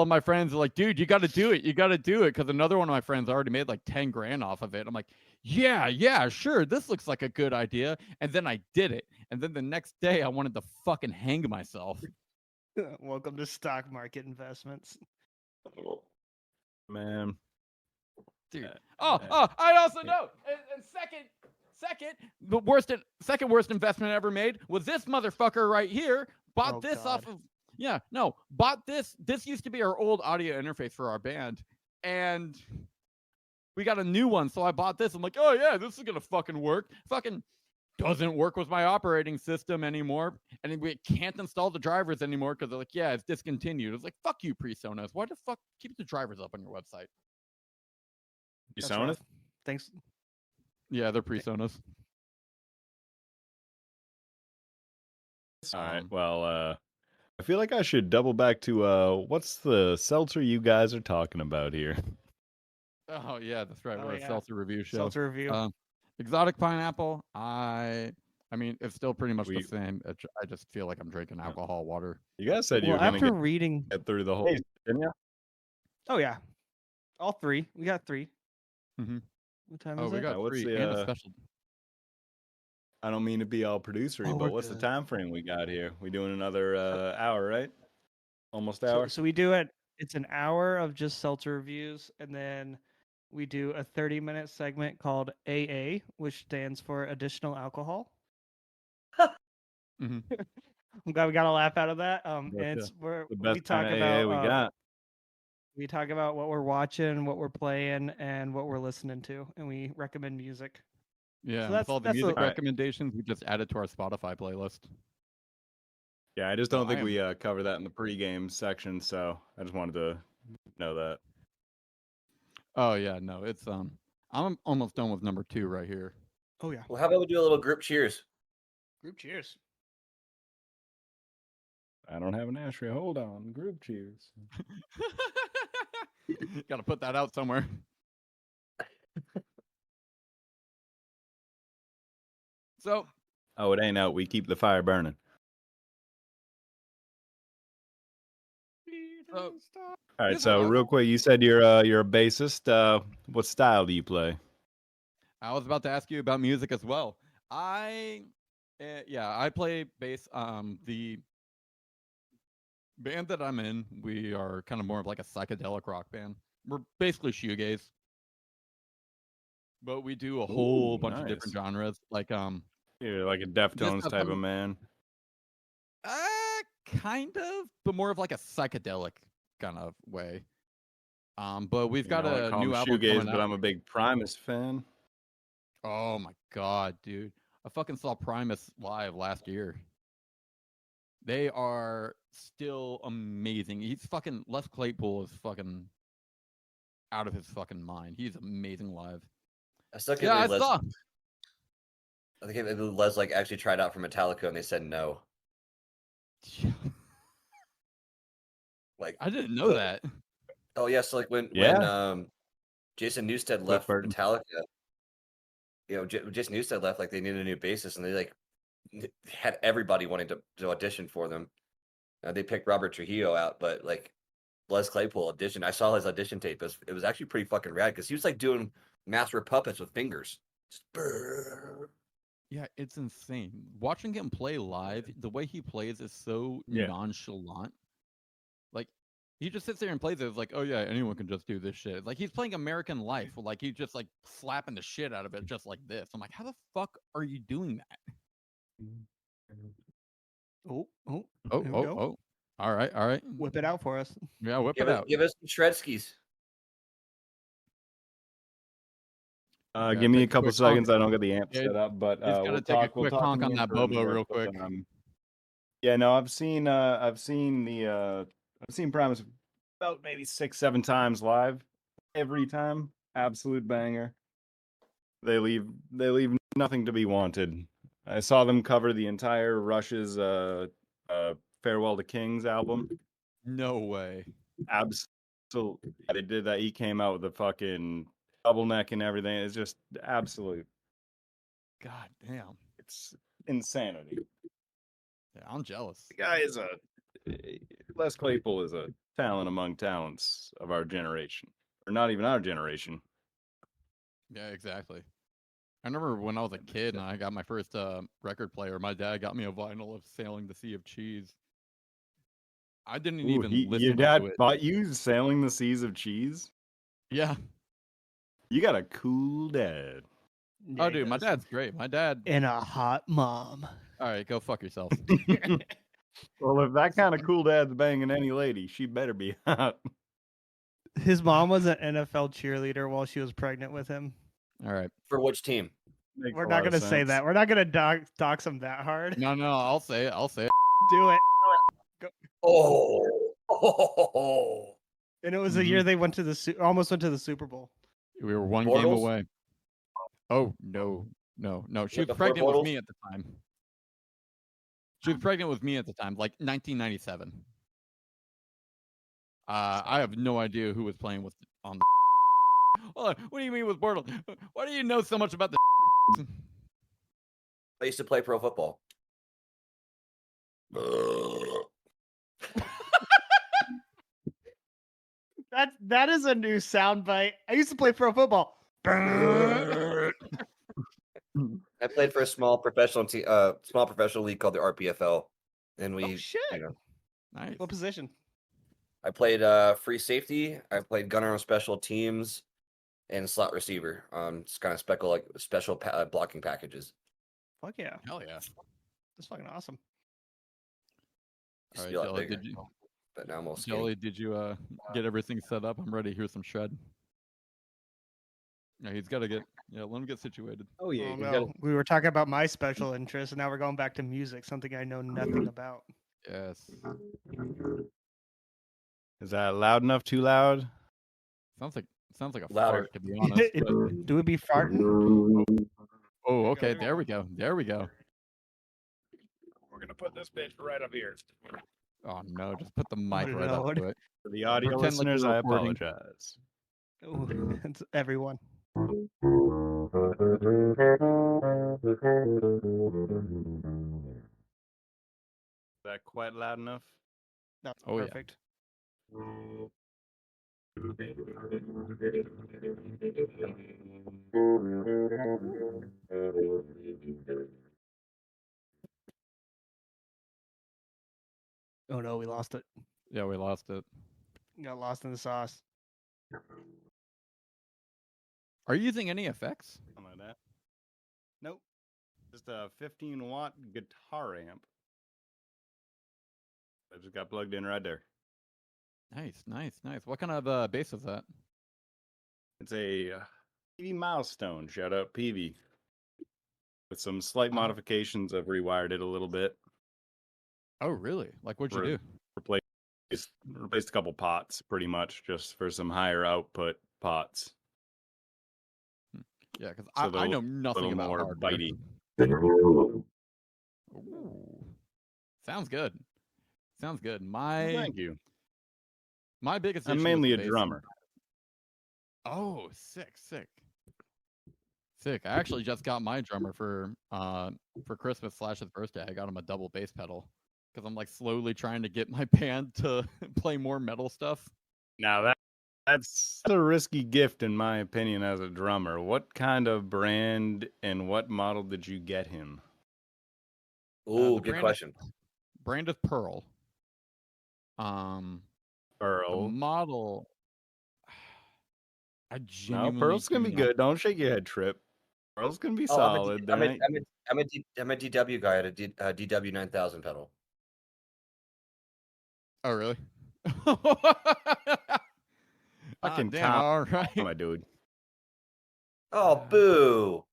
of my friends are like, dude, you got to do it. You got to do it. Because another one of my friends already made like 10 grand off of it. I'm like, yeah, sure. This looks like a good idea. And then I did it. And then the next day I wanted to fucking hang myself. Welcome to stock market investments. Man. Dude. I also know. And second worst investment I ever made was this motherfucker right here. Bought Oh, this God. off of bought this. This used to be our old audio interface for our band. And we got a new one. So I bought this. I'm like, oh yeah, this is gonna fucking work. Fucking doesn't work with my operating system anymore. And we can't install the drivers anymore because they're like, yeah, it's discontinued. It's like, fuck you, PreSonus. Why the fuck keep the drivers up on your website? You That's sound rough. it? Thanks. Yeah, they're PreSonus. All right. Well, I feel like I should double back to what's the seltzer you guys are talking about here? Oh yeah, that's right. Oh, We're a yeah. seltzer review show. Seltzer review. Exotic pineapple. I I mean, it's still pretty much We- the same. I just feel like I'm drinking alcohol water. You guys said you Well, were gonna after reading, get through the whole. Hey, didn't you? oh yeah, all three. We got 3. Mhm. What time Oh, is we it? got What's 3 the, and a special. I don't mean to be all producery, Oh, but we're what's the good. time frame we got here? We doing another hour, right? Almost So, hour. so we do it. It's an hour of just seltzer reviews, and then we do a 30-minute segment called AA, which stands for additional alcohol. Mhm. I'm glad we got a laugh out of that. And Gotcha. it's where The we best talk kind of about AA we got. we talk about what we're watching, what we're playing, and what we're listening to, and we recommend music. Yeah, So with all the that's music a- Alright. recommendations, we just added to our Spotify playlist. Yeah, I just So don't think I am- we cover that in the pregame section, so I just wanted to know that. Oh yeah, no, it's I'm almost done with number 2 right here. Oh yeah, Well, how about we do a little group cheers? group cheers. I don't have an ashtray. Hold on. Group cheers. Got to put that out somewhere. So, Oh, it ain't out. We keep the fire burning. so All right. Here's So what I- real quick, you said you're a bassist. What style do you play? I was about to ask you about music as well. I play bass. The band that I'm in, we are kind of more of like a psychedelic rock band. We're basically shoegaze, but we do a whole Ooh, bunch of different nice. genres. Like You're like a Deftones have type of some- man. kind of, but more of like a psychedelic kind of way. But we've You got know, I a call new 'em album shoegaze, coming but out. I'm a big Primus fan. Oh my god, dude! I fucking saw Primus live last year. They are still amazing. He's fucking Les Claypool is fucking out of his fucking mind. He's amazing live. I still can't Yeah, I believe saw. I think Les like actually tried out for Metallica and they said no. Like, I didn't know that. oh yes, like when Yeah. Jason Newsted Cliff left Burton. Metallica, Jason Newsted left, like they needed a new bassist, and they like had everybody wanting to audition for them. They picked Robert Trujillo out, but like Les Claypool audition. I saw his audition tape. It was actually pretty fucking rad because he was like doing master of puppets with fingers. Just brrr. Yeah, it's insane. Watching him play live, the way he plays is so Yeah. nonchalant. Like he just sits there and plays it. It's like, oh yeah, anyone can just do this shit. Like he's playing American Life. Like he's just like slapping the shit out of it just like this. I'm like, how the fuck are you doing that? Oh, Oh, Here we go. oh. All right. whip it out for us. Yeah, whip it out. Give us some Shredskis. Yeah, Give me a take a couple quick honk. seconds. I don't get the amp Yeah, set up, but he's gotta we'll take a talk. We'll quick talk honk in on the that interim Bobo here, real but, quick. yeah, no, I've seen Primus about maybe 6-7 times live. Every time, absolute banger. They leave nothing to be wanted. I saw them cover the entire Rush's Farewell to Kings album. No way. Absolutely, they did that. He came out with the fucking double neck and everything. It's just absolute. God damn. It's insanity. Yeah, I'm jealous. The guy is Les Claypool is a talent among talents of our generation, or not even our generation. Yeah, exactly. I remember when I was a kid and I got my first record player, my dad got me a vinyl of Sailing the Sea of Cheese. I didn't Ooh, even your listen dad to it. bought you Sailing the Seas of Cheese? Yeah. You got a cool dad. Oh, dude, my dad's great. My dad. And a hot mom. All right, go fuck yourself. Well, if that kind of cool dad's banging any lady, she better be hot. His mom was an NFL cheerleader while she was pregnant with him. All right. For which team? Makes We're a not lot of gonna say sense. that. We're not gonna dox him that hard. No, I'll say it. Do it. Oh, And it was the year they went to the almost went to the Super Bowl. We were one game Bortles? away. Oh, no. She Like was the pregnant with Bortles? me at the time. She was pregnant with me at the time, like 1997. I have no idea who was playing with on the. Hold on, what do you mean with Bortles? Why do you know so much about the? I used to play pro football. That is a new soundbite. I used to play pro football. I played for a small professional league called the RPFL, and we, Oh shit! you know, Nice. What position? I played free safety. I played gunner on special teams, and slot receiver on kind of special blocking packages. Fuck yeah, Hell yeah. that's fucking awesome. Used to All be a right, lot Jelly, bigger, but now I'm all skinny. Jelly, did you get everything set up? I'm ready to hear some shred. Yeah, he's got to get. Yeah, let him get situated. Oh yeah, Oh you no, gotta- we were talking about my special interest, and now we're going back to music, something I know nothing about. Yes. Is that loud enough? Too loud? Sounds like a Louder. fart, to be honest. Do it be farting? Oh, okay. There we go. There we go. We're gonna put this bitch right up here. Oh no, just put the mic right no. up to it. For the audio Pretend like listeners, you're I recording. apologize. Oh, it's everyone. Is that quite loud enough? That's Oh, yeah. perfect. Oh no, we lost it. Yeah, we lost it. Got lost in the sauce. Are you using any effects? Something like that. Nope. Just a 15-watt guitar amp. I just got plugged in right there. Nice, nice, nice. What kind of bass is that? It's a PV Milestone. Shout out PV. With some slight Oh. modifications, I've rewired it a little bit. Oh, really? Like, what'd you Re- do? Replaced a couple pots, pretty much, just for some higher output pots. Yeah, because So I they're know a nothing little about more hardware. bitey. Ooh. Sounds good. Sounds good. Thank you. My biggest I'm issue mainly with a the bass- drummer. Oh, sick. I actually just got my drummer for Christmas / his birthday. I got him a double bass pedal because I'm like slowly trying to get my band to play more metal stuff. Now that's a risky gift in my opinion as a drummer. What kind of brand and what model did you get him? Ooh, the good brand question. Brand is Pearl. The Pearl. model. I No, genuinely Pearl's gonna do be not- good. Don't shake your head, Trip. Pearl's gonna be Oh, solid. I'm a DW guy at a DW 9000 pedal. Oh, really? Fucking damn. top, All right. my dude. Oh, boo!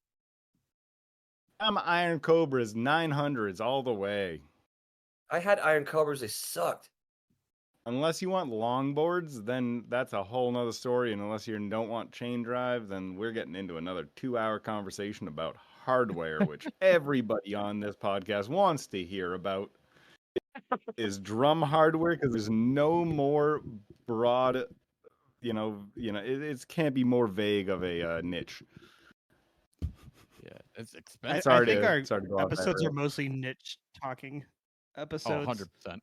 I'm Iron Cobras 900s all the way. I had Iron Cobras. They sucked. Unless you want longboards, then that's a whole nother story. And unless you don't want chain drive, then we're getting into another 2-hour conversation about hardware, which everybody on this podcast wants to hear about. Is drum hardware, because there's no more broad, it can't be more vague of a niche. Yeah, it's I, expensive. I Sorry think to- our sorry to go off that episodes are rail. mostly niche talking Oh, episodes. 100%.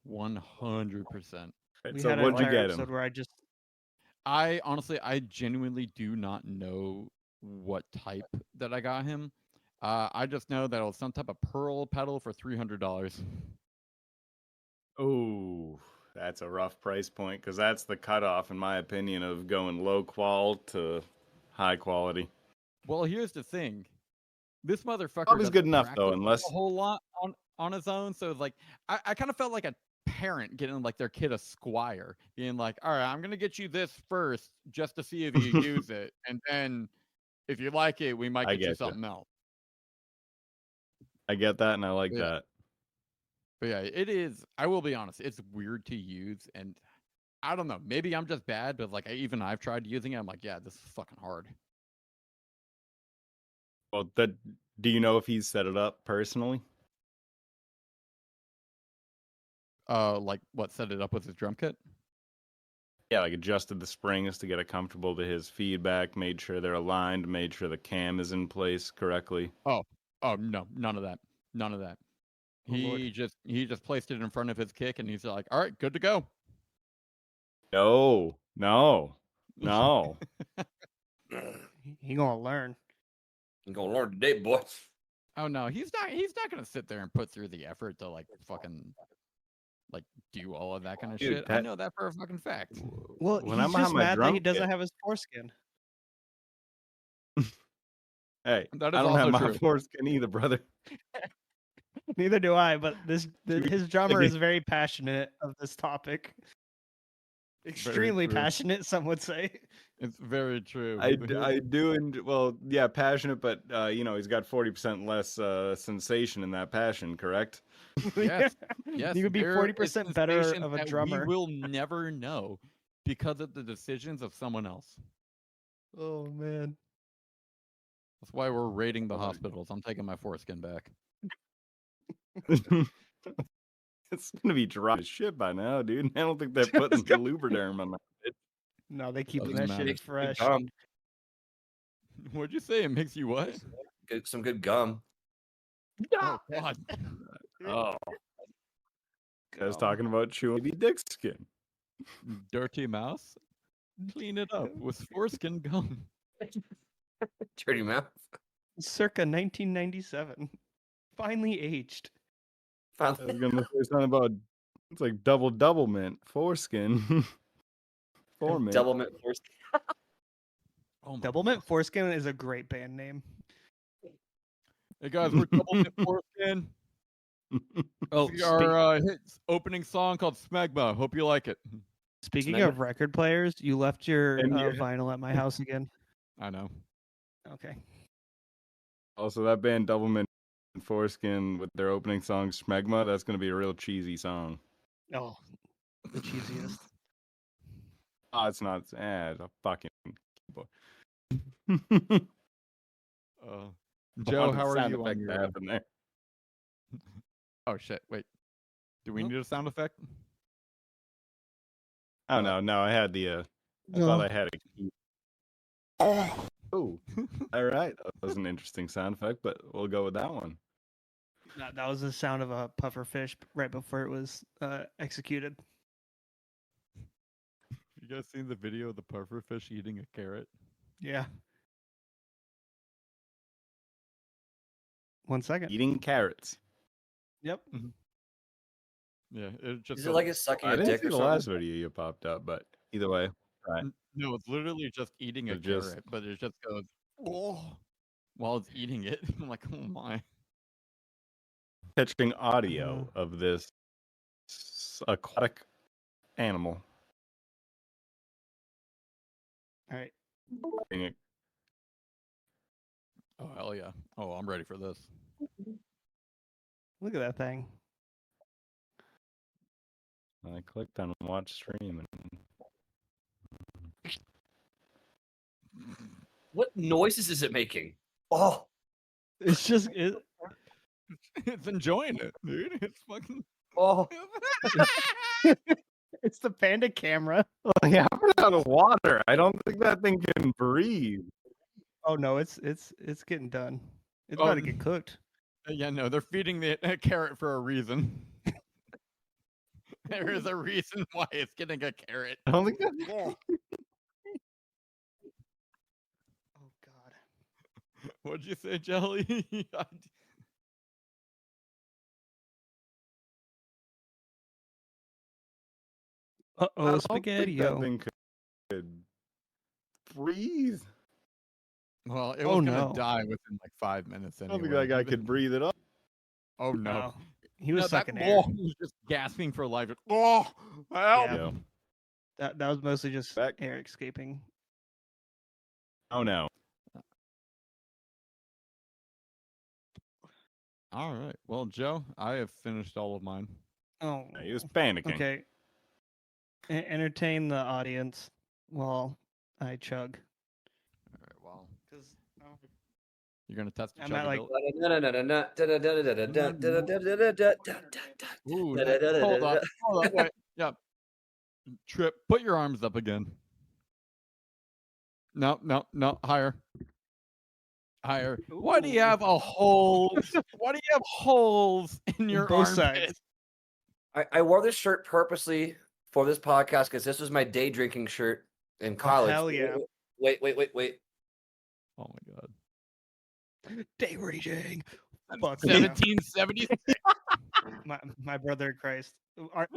100%. We So had an what'd you entire get episode him? where I just I genuinely do not know what type that I got him. I just know that it was some type of pearl pedal for $300. Oh, that's a rough price point, because that's the cutoff, in my opinion, of going low qual to high quality. Well, here's the thing. This motherfucker Always good doesn't enough, though, practice unless- a whole lot on his own. So it's like I kind of felt like a parent getting like their kid a Squire, being like, all right, I'm gonna get you this first just to see if you use it, and then if you like it, we might I get you getcha. something else. I get that, and I like Yeah. that. But yeah, it is. I will be honest. It's weird to use, and I don't know. Maybe I'm just bad, but like even I've tried using it. I'm like, yeah, this is fucking hard. Well, do you know if he's set it up personally? Like what set it up with his drum kit? Yeah, like adjusted the springs to get it comfortable to his feedback, made sure they're aligned, made sure the cam is in place correctly. Oh no, none of that. None of that. Oh, Lord. He just placed it in front of his kick, and he's like, "All right, good to go." No. He gonna learn. I'm gonna learn today, boy. Oh no, he's not gonna sit there and put through the effort to like fucking like do all of that kind of Dude, shit. I know that for a fucking fact. Well, When he's I'm on just my mad that drum he doesn't kit- have his foreskin. Hey, That I is don't have also my true. foreskin either, brother. Neither do I, but his drummer do. is very passionate of this topic. Extremely true. passionate, some would say. It's very true. I do, and well, yeah, passionate, but he's got 40% less sensation in that passion, correct? Yes, yes. You would be there is 40% better sensations of a that drummer. We will never know because of the decisions of someone else. Oh man. That's why we're raiding the hospitals. I'm taking my foreskin back. It's gonna be dry as shit by now, dude. I don't think they're putting the Lubriderm on that. No, they keep Doesn't that matter. shit fresh. Gum. What'd you say? It makes you what? Some good gum. Oh God. Oh, I was Gum. talking about chewing baby dick skin. Dirty mouse. Clean it up with foreskin gum. Dirty mouth. Circa 1997. Finally aged. I was gonna say something about it's like double mint foreskin. Four mint. Double mint foreskin. Oh my Double Mint Foreskin is a great band name. Hey guys, we're double mint foreskin. Oh, Our opening song called Smegma. Hope you like it. speaking Smegma? of record players, you left your And you- vinyl at my house again. I know. Okay. Also, that band Double Mint Foreskin with their opening song Smegma, that's gonna be a real cheesy song. Oh, the cheesiest. Oh, it's not. It's a fucking keyboard. Joe, Wanted how are sound you on effect to your? happen there. Oh shit! Wait, do we Nope. need a sound effect? Oh no, I had the. I thought I had a key. Oh, all right. That was an interesting sound effect, but we'll go with that one. That was the sound of a puffer fish right before it was executed. You guys seen the video of the pufferfish eating a carrot? Yeah. 1 second. Eating carrots. Yep. Yeah, it just. Is it like it's sucking I a didn't dick see or the something? last video you popped up, but either way, right. No, it's literally just eating a It just- carrot, but it just goes oh while it's eating it. I'm like, oh my. Catching audio of this aquatic animal. All right. Eating it. Oh hell yeah! Oh, I'm ready for this. Look at that thing. I clicked on watch stream and What noises is it making? Oh, It's just It's enjoying it, dude. It's fucking. oh. it's the panda camera. oh yeah, I'm out of water. I don't think that thing can breathe. Oh no, it's getting done. It's Oh, about to get cooked. Yeah, no, they're feeding the carrot for a reason. There is a reason why it's getting a carrot. I don't think that. Oh god. What'd you say, Jelly? Uh I oh, don't think that spaghetti-o. thing could breathe. Well, it Oh, was gonna no. die within like 5 minutes I anyway. don't think that guy could breathe it up. Oh no. No. He was No, sucking that, air. oh, he was just gasping for life. Oh, help! Yeah. Yo. That was mostly just Back. air escaping. Oh no. All right. Well, Joe, I have finished all of mine. Oh. He was panicking. Okay. Entertain the audience while I chug. All right. Well, 'Cause, you're gonna test the I'm at, like, Ooh, hold on. Hold on. Wait. Yep. Tripp, put your arms up again. No, higher. Higher. Why do you have a holes? Why do you have holes in your Both armpit? sides. I wore this shirt purposely for this podcast because this was my day drinking shirt in college. hell yeah. Wait. Oh my god. Day raging. Fuck yeah. 1770. My brother in Christ.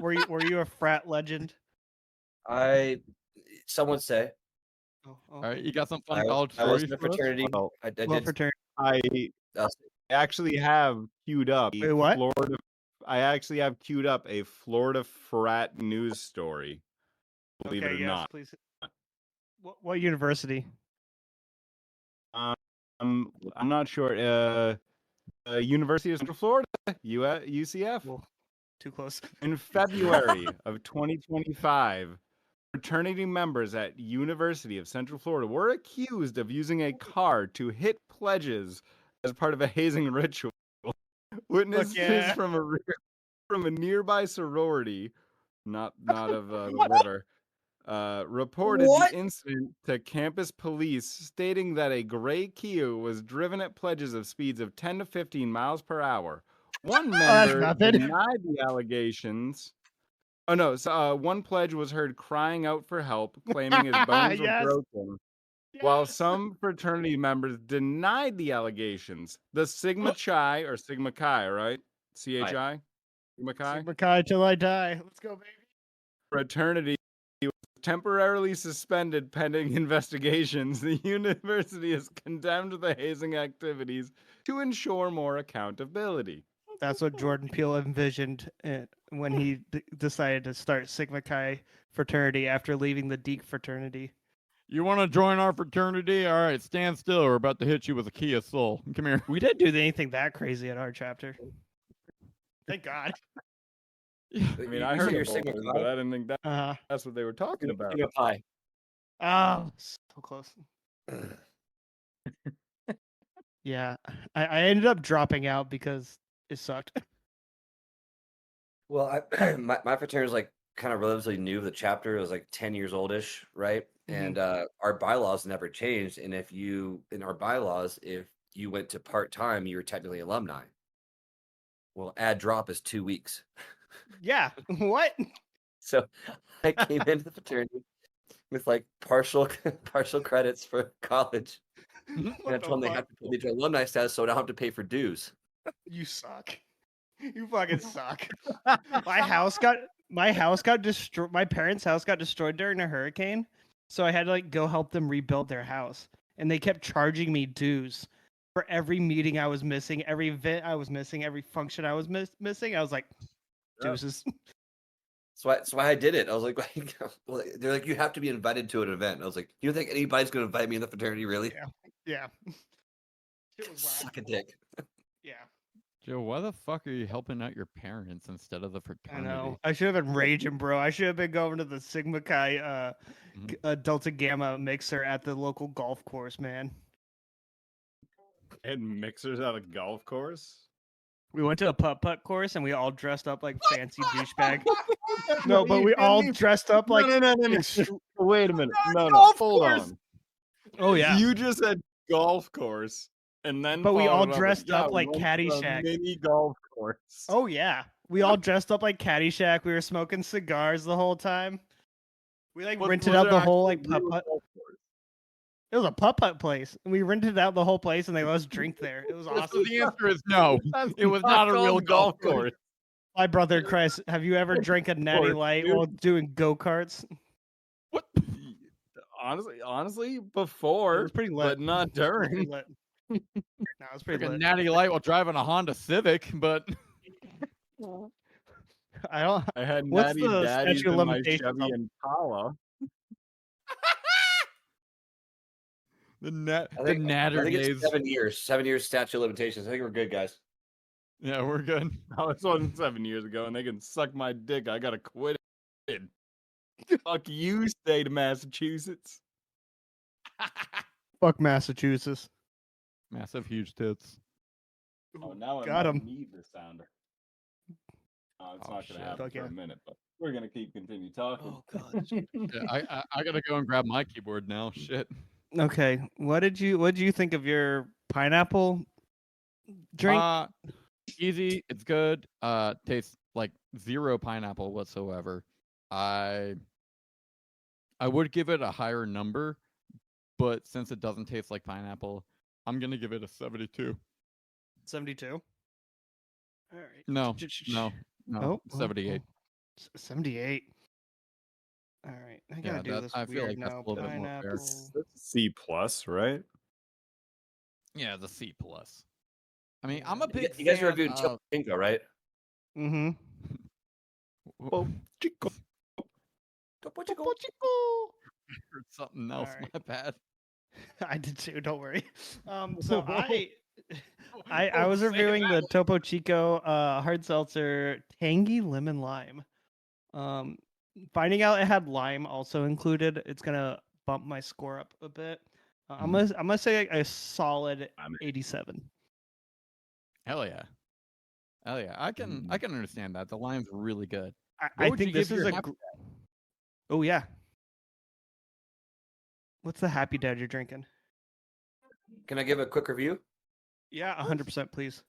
Were you a frat legend? Some would say. Oh, All right, you got some fun I college was stories in a for us? fraternity. Well, I well, did. fraternity. I uh, actually have queued up Wait, what? Florida. I actually have queued up a Florida frat news story. Believe it or yes, not. please. What university? I'm not sure. University of Central Florida, UCF. Well, too close. In February of 2025, fraternity members at University of Central Florida were accused of using a car to hit pledges as part of a hazing ritual. Witnesses yeah. from a nearby sorority, not of the river, reported What? the incident to campus police, stating that a gray Kia was driven at pledges of speeds of 10 to 15 miles per hour. One that's member nothing. denied the allegations. Oh no! So, one pledge was heard crying out for help, claiming his bones were Yes. broken, while Yes. some fraternity members denied the allegations. The Sigma Chi or Sigma Chi, right? CHI, Sigma Chi Sigma Chi till I die. Let's go, baby. fraternity was temporarily suspended pending investigations. The university has condemned the hazing activities to ensure more accountability. That's what Jordan Peele envisioned when he decided to start Sigma Chi fraternity after leaving the Deke fraternity. You want to join our fraternity? All right, stand still. We're about to hit you with a Kia Soul. Come here. We didn't do anything that crazy at our chapter. Thank God. I mean, I heard your of Sigma boulders, Chi? but I didn't think that's what they were talking about. Sigma Pi. Oh, so close. Yeah, I ended up dropping out because it sucked. Well, my fraternity was like kind of relatively new. The chapter was like 10 years oldish, right? And our bylaws never changed. And if you went to part time, you were technically alumni. Well, add drop is 2 weeks. Yeah. What? So I came into the fraternity with like partial credits for college. And I told them they have to put the alumni status so I don't have to pay for dues. You suck. You fucking suck. My house got destroyed. My parents' house got destroyed during a hurricane, so I had to like go help them rebuild their house, and they kept charging me dues for every meeting I was missing, every event I was missing, every function I was missing. I was like, deuces. That's why I did it. I was like, well, they're like, you have to be invited to an event. And I was like, you don't think anybody's going to invite me in the fraternity, really? Yeah. It was whack. Suck a dick. Yeah. Joe, why the fuck are you helping out your parents instead of the I fraternity? know. I should have been raging, bro. I should have been going to the Sigma Chi Delta Gamma mixer at the local golf course, man. And mixers at a golf course. We went to a putt-putt course and we all dressed up like fancy douchebag. No, but we all dressed up like no. Wait a minute. No. golf Hold course. on. Oh yeah. You just said golf course, and then But we all followed up with, dressed "Yeah, up we like went to a Caddyshack." mini golf course. Oh yeah. We all dressed up like Caddyshack. We were smoking cigars the whole time. We like Was rented there out the whole actually like a real putt-putt. golf course? It was a putt-putt place. And we rented out the whole place and they let us drink there. It was So awesome. the answer is no. That's It was not a real called golf course. My brother Chris, have you ever drank a natty course, light dude. while doing go-karts? What? Honestly, It before, was pretty lit. but not It was pretty during. lit. No, it was pretty Like a lit. natty light while driving a Honda Civic, but I don't. I had What's natty the daddies statute of in my limitations Chevy on- Impala. the I think natter it's days. 7 years. 7 years statute of limitations. I think we're good, guys. Yeah, we're good. No, this wasn't 7 years ago, and they can suck my dick. I gotta quit it. Fuck you, state of Massachusetts. Fuck Massachusetts. Massive, huge tits. Oh, now Got I him. need the sounder. Oh, it's Oh, not gonna shit. happen Fuck for yeah. a minute, but We're gonna continue talking. Oh god. Yeah, I gotta go and grab my keyboard now. Shit. Okay, what did you think of your pineapple drink? Easy. It's good. Tastes like zero pineapple whatsoever. I would give it a higher number, but since it doesn't taste like pineapple, I'm gonna give it a 72. 72. All right. No, no, Oh, 78. 78. All right, I gotta Yeah, do this I feel weird like that's now. a little bit more fair. Pineapple. That's C plus, right? Yeah, the C plus. I mean, I'm a You big You guys fan reviewed of. Topo Chico, right? Mm-hmm. Oh, Chico. Topo Chico. Topo Chico. Heard something else. Alright. My bad. I did too. Don't worry. So I Don't was say reviewing that. the Topo Chico hard seltzer tangy lemon lime. Finding out it had lime also included, it's gonna bump my score up a bit. I'm gonna say a solid I'm in. 87. Hell yeah. Hell yeah. I can understand that. The lime's really good. I What would think you this give is your a. Happy Oh yeah. What's the Happy Dad you're drinking? Can I give a quick review? Yeah, 100%, please.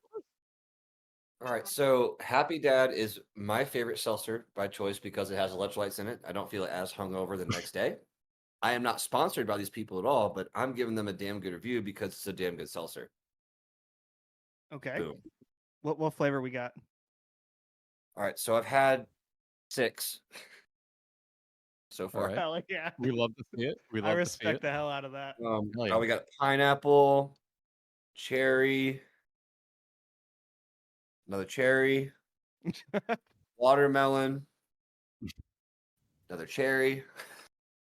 All right, so Happy Dad is my favorite seltzer by choice because it has electrolytes in it. I don't feel as hungover the next day. I am not sponsored by these people at all, but I'm giving them a damn good review because it's a damn good seltzer. Okay. Boom. What flavor we got? All right, so I've had 6 so All far. right. Hell yeah. We love to see it. We I love to see respect it. the hell out of that. Hell yeah. We got pineapple, cherry, another cherry, watermelon, another cherry,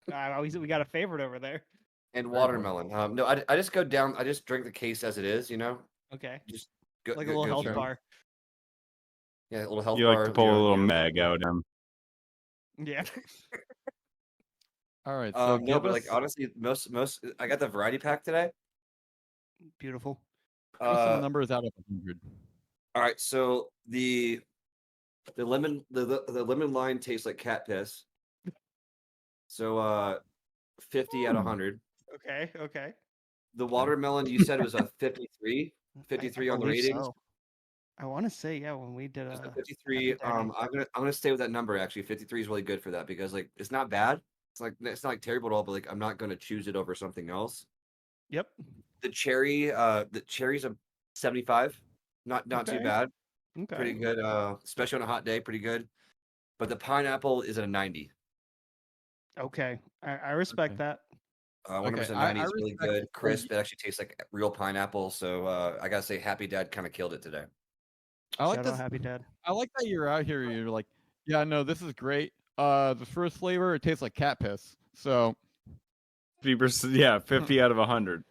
We got a favorite over there. and Very watermelon. No, I just go down. I just drink the case as it is. Okay. Just go, Like go- a little go health through. bar. Yeah, a little health You bar. like to pull a little your- mag out. Yeah. All right. So No, give but us, like honestly, most I got the variety pack today. Beautiful. give us some Uh, numbers out of 100. all right, so the lemon the lemon line tastes like cat piss. So 50 out of 100. Okay. The watermelon you said was a 53. I 53 on the believe ratings. so. I want to say yeah when we did Just a a 53. I'm gonna stay with that number actually. 53 is really good for that because like it's not bad. It's not like terrible at all, but like I'm not gonna choose it over something else. Yep. The cherry's a 75. Not too Okay. bad. Okay. Pretty good. Especially on a hot day, pretty good. But the pineapple is at a 90. Okay. I respect Okay. that. 100% I 90 is really respect good. the- Crisp. It actually tastes like real pineapple. So I gotta say, Happy Dad kind of killed it today. I like Shout out this. Happy Dad. I like that you're out here. You're like, yeah, no, this is great. The first flavor, it tastes like cat piss. So 50%, yeah, 50 out of 100.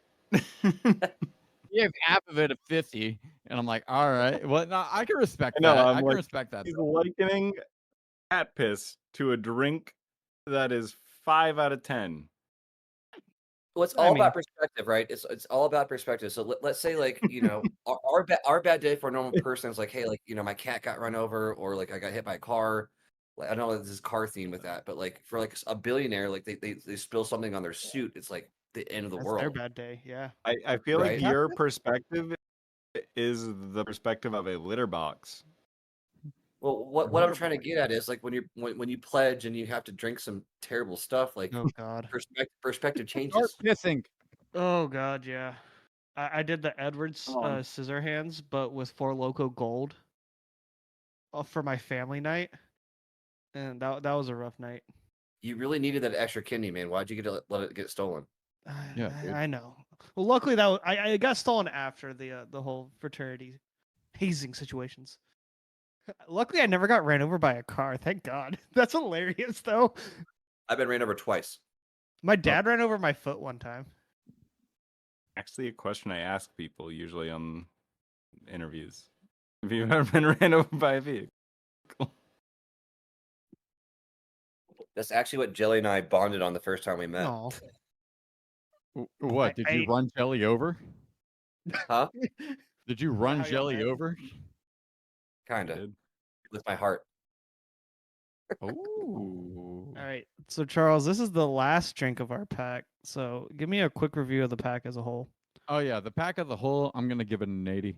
you have half of it at 50, and I'm like, all right, well, no, I can respect I know, that. I'm I can like, respect that. He's likening cat piss to a drink that is 5 out of 10. Well, it's I all mean- about perspective, right? It's all about perspective. So let's say like our bad day for a normal person is like, hey, like my cat got run over or like I got hit by a car. Like I don't know if this is car theme with that, but like for like a billionaire, like they spill something on their suit, it's like the end of the That's world. their bad day. Yeah. I feel Right. like your perspective is the perspective of a litter box. Well, what I'm trying to get at is like when you pledge and you have to drink some terrible stuff, like Oh God. perspective Start changes. pissing. Oh God. Yeah. I did the Edwards Oh. scissor hands, but with 4 Loco Gold. For my family night, and that was a rough night. You really needed that extra kidney, man. Why'd you let it get stolen? Yeah, dude. I know. Well, luckily that I got stolen after the whole fraternity hazing situations. Luckily, I never got ran over by a car. Thank God. That's hilarious, though. I've been ran over twice. My dad ran over my foot one time. Actually, a question I ask people usually on interviews. Have you ever been ran over by a vehicle? That's actually what Jelly and I bonded on the first time we met. No. What? Did you run Jelly over? Huh? Did you that run how y'all Jelly met? over? Kinda. Did. With my heart. Ooh. All right. So Charles, this is the last drink of our pack. So give me a quick review of the pack as a whole. Oh yeah, the pack as a whole, I'm gonna give it an 80.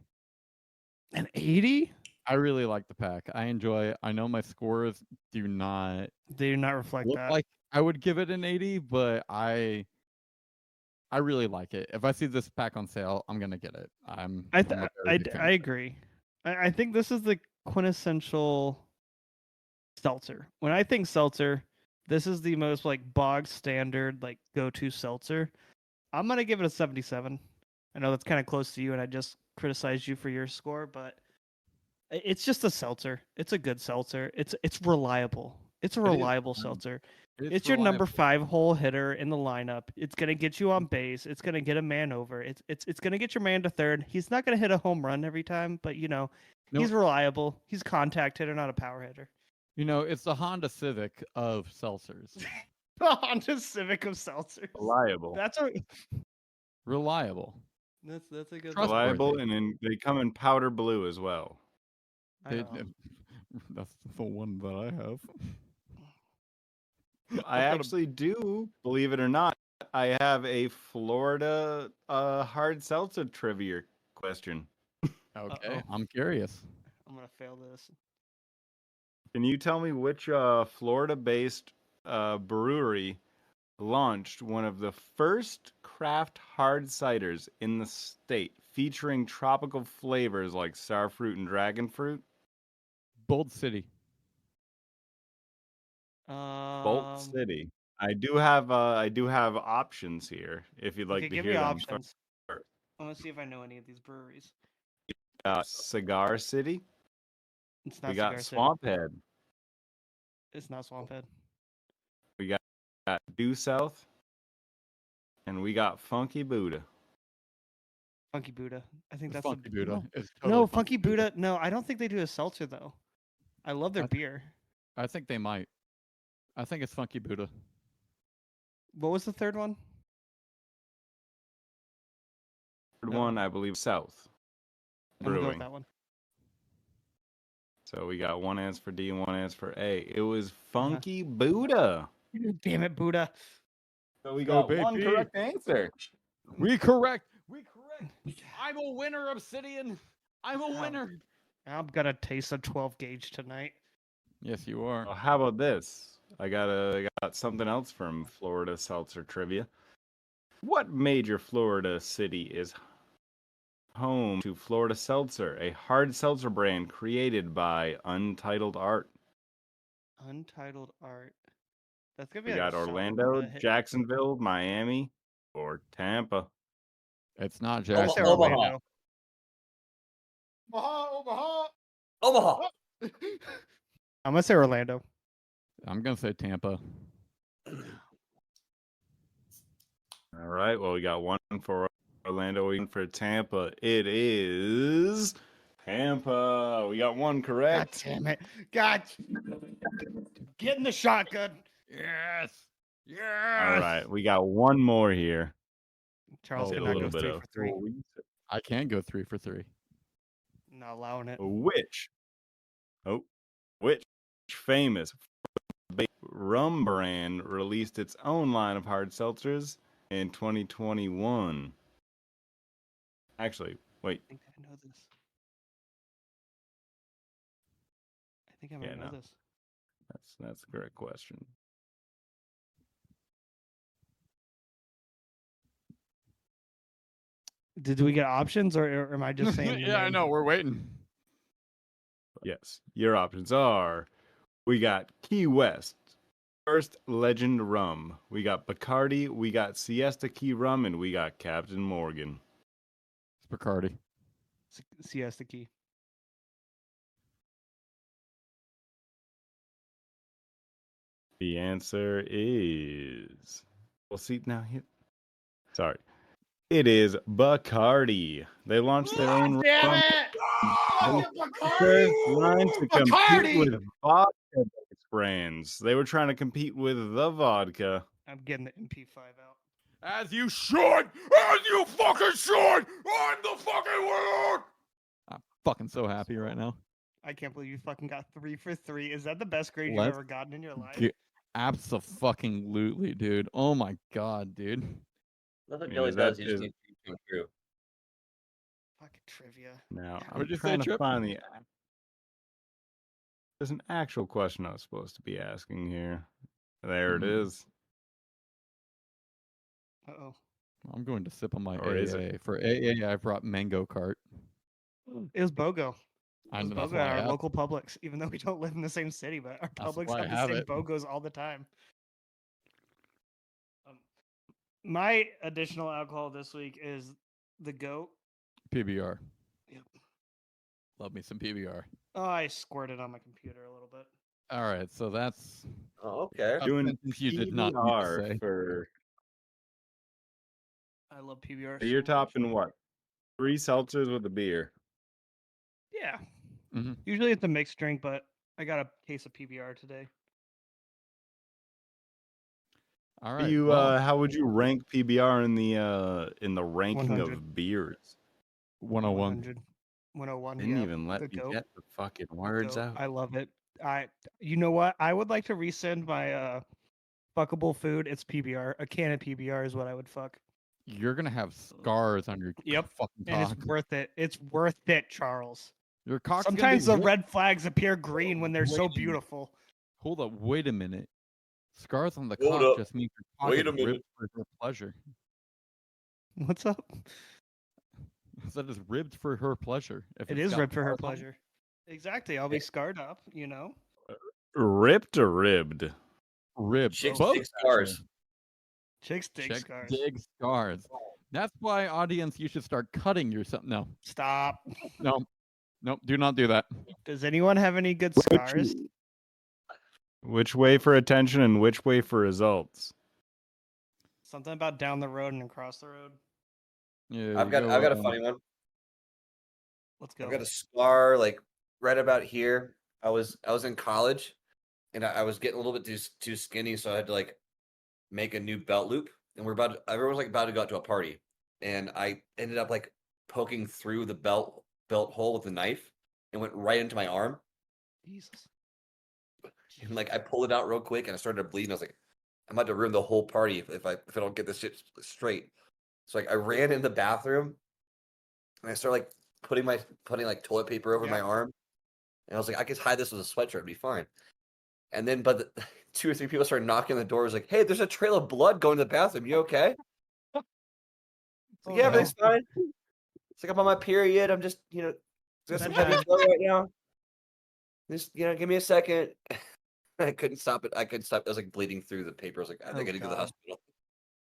An 80? I really like the pack. I enjoy it. I know my scores do not They do not reflect look that. like I would give it an 80, but I really like it. If I see this pack on sale, I'm gonna get it. I'm a very big fan I of it. agree. I think this is the quintessential seltzer. When I think seltzer, this is the most like bog standard like go-to seltzer. I'm gonna give it a 77. I know that's kind of close to you, and I just criticized you for your score, but it's just a seltzer. It's a good seltzer. It's reliable. It's a It is. reliable seltzer. It's your reliable. number 5 hole hitter in the lineup. It's gonna get you on base. It's gonna get a man over. It's gonna get your man to third. He's not gonna hit a home run every time, but No. he's reliable. He's a contact hitter, not a power hitter. It's the Honda Civic of seltzers. The Honda Civic of seltzers. Reliable. Reliable. That's a good. Trustworthy. Reliable, and they come in powder blue as well. I know. That's the one that I have. I actually do, believe it or not, I have a Florida hard seltzer trivia question. Okay, Uh-oh. I'm curious. I'm gonna fail this. Can you tell me which Florida-based brewery launched one of the first craft hard ciders in the state, featuring tropical flavors like sour fruit and dragon fruit? Bold City. Bolt City. I do have options here if you'd like okay, to give hear me them options. first. I want to see if I know any of these breweries. Cigar City. It's not We got Cigar City. Swamp Head. It's not Swamphead. We got Due South. And we got Funky Buddha. Funky Buddha. I think It's that's Funky Buddha. No, It's no totally Funky Buddha. No, I don't think they do a seltzer though. I love their I- beer. I think they might. I think it's Funky Buddha. What was the third one? Third Uh-oh. one, I believe, South I'm gonna go with Brewing. that one. So we got one answer for D and one answer for A. It was Funky Buddha. Damn it, Buddha. So we Go, got one baby. correct answer. We correct. I'm a winner, Obsidian. I'm a Wow. winner. I'm gonna taste a 12 gauge tonight. Yes, you are. Well, how about this? I got something else from Florida Seltzer Trivia. What major Florida city is home to Florida Seltzer, a hard seltzer brand created by Untitled Art? Untitled art. That's gonna be We like got a South Orlando, Florida hit. Jacksonville, Miami, or Tampa. It's not I'm Jackson. gonna say Omaha. Orlando. Omaha. I'm gonna say Orlando. I'm gonna say Tampa. All right. Well, we got one for Orlando, one for Tampa. It is Tampa. We got one God correct. damn it. God. Get in the shotgun. Yes. Yes. All right. We got one more here. Charles Oh, cannot a go little 3 for 3. I can go 3 for 3. Not allowing it. Which famous rum brand released its own line of hard seltzers in 2021? Actually, wait. I think I know this. I think I might Yeah, know no. this. That's the correct question. Did we get options or am I just saying? the Yeah, I name? know. We're waiting. Yes. Your options are we got Key West, First Legend Rum, we got Bacardi, we got Siesta Key Rum, and we got Captain Morgan. It's Bacardi. Siesta Key. The answer is. Well, see, now here. Sorry. It is Bacardi. They launched their own Damn rum it! serve line to compete Bacardi! with vodka brands. They were trying to compete with the vodka. I'm getting the MP5 out. As you should! As you fucking should! I'm the fucking winner! I'm fucking so happy right now. I can't believe you fucking got 3 for 3. Is that the best grade you've Let's ever gotten in your life? Abso-fucking-lutely, dude. Oh my god, dude. That's what I mean, Jelly is that- does. You just is- need to come through. Fucking trivia. Now I'm What'd you say, trying to Tripp? find the. There's an actual question I was supposed to be asking here. There it Hmm. is. Uh-oh. I'm going to sip on my Or is AA. For AA, I brought Mango Cart. It was BOGO. I It was know that's BOGO why at I our have. local Publix, even though we don't live in the same city, but our That's Publix why I have the have same it. BOGOs all the time. My additional alcohol this week is the goat. PBR. Yep. Love me some PBR. Oh, I squirted on my computer a little bit. All right, so that's Oh, okay. a Doing sentence you did not need to PBR say. for. I love PBR. So you're so much. topping what? 3 seltzers with a beer. Yeah. Mhm. Usually it's a mixed drink, but I got a case of PBR today. All right. You well, how would you rank PBR in the ranking 100. of beers? 101. 100. 101. Didn't Yeah. even let the me goat. get the fucking words Goat. out. I love it. You know what? I would like to resend my fuckable food. It's PBR. A can of PBR is what I would fuck. You're gonna have scars on your Yep, fucking And cock. it's worth it. It's worth it, Charles. Your cock's gonna be Sometimes the ripped. red flags appear green when they're Wait so a minute. beautiful. Hold up, wait a minute. Scars on the Hold cock up. just means your cock Wait is a minute. ribbed for her pleasure. What's up? That is ribbed for her pleasure. If It it's is got ribbed for her scars on it. pleasure. Exactly. I'll be scarred up, you know? Ripped or ribbed? Ribbed. Chicks Both, dig scars. actually. Chicks dig Chicks scars. dig scars. That's why, audience, you should start cutting yourself. No, Stop. no, no, do not do that. Does anyone have any good scars? Which way for attention and which way for results? Something about down the road and across the road. Yeah, I've got a funny one. Let's go. I've got a scar like right about here. I was in college, and I was getting a little bit too skinny, so I had to like make a new belt loop. And everyone was like about to go out to a party, and I ended up like poking through the belt hole with a knife, and went right into my arm. Jesus. And like I pulled it out real quick, and I started to bleed. And I was like, I'm about to ruin the whole party if I don't get this shit straight. So like I ran in the bathroom, and I started like putting like toilet paper over my arm, and I was like, I could hide this with a sweatshirt, it'd be fine. And then, but 2 or 3 people started knocking on the door. It was like, hey, there's a trail of blood going to the bathroom. You okay? It's like, yeah, everything's fine. It's like I'm on my period. I'm just, got some heavy blood right now. Just, give me a second. I couldn't stop it. I was like bleeding through the paper. I was like, I gotta go to the hospital.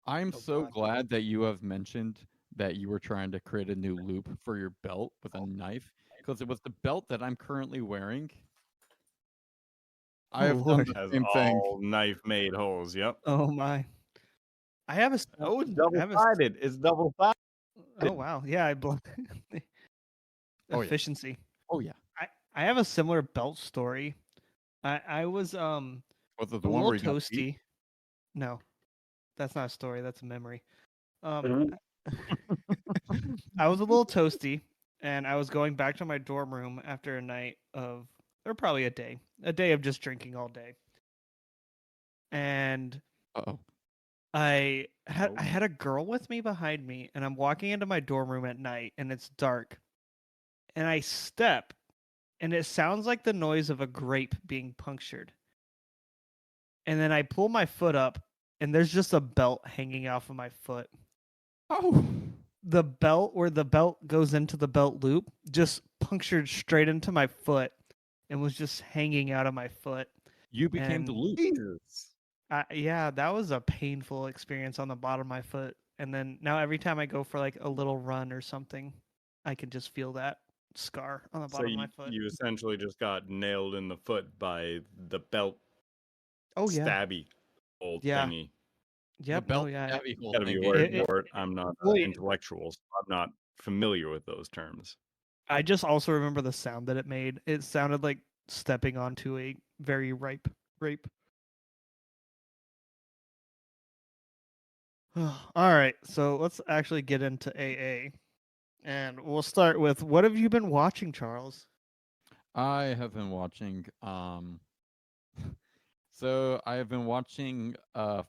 I'm Oh, so God. glad that you have mentioned that you were trying to create a new loop for your belt with a knife, because it was the belt that I'm currently wearing. I have done Lord. the Has same thing. all knife-made holes. Yep. Oh my. I have a. Oh, it's I have a- double-sided. It's double-sided. Oh wow. Yeah, I Oh, yeah. efficiency. Oh yeah. I have a similar belt story. I was Was it a the one little where you got beat? toasty. No, that's not a story. That's a memory. I was a little toasty, and I was going back to my dorm room after a night of, or probably a day of just drinking all day. And Uh-oh. I had a girl with me behind me, and I'm walking into my dorm room at night, and it's dark, and I step, and it sounds like the noise of a grape being punctured. And then I pull my foot up, and there's just a belt hanging off of my foot. Oh. The belt, where the belt goes into the belt loop, just punctured straight into my foot and was just hanging out of my foot. You became the And- loop. Jesus. Yeah, that was a painful experience on the bottom of my foot. And then now every time I go for like a little run or something, I can just feel that scar on the So bottom of my foot. you essentially just got nailed in the foot by the belt Oh yeah. stabby old Yeah. thingy. Yep. The belt No, yeah. stabby hole Gotta be a thingy. word for it. I'm not Well, it- intellectual, so I'm not familiar with those terms. I just also remember the sound that it made. It sounded like stepping onto a very ripe grape. All right, so let's actually get into AA. And we'll start with, what have you been watching, Charles? I have been watching so I have been watching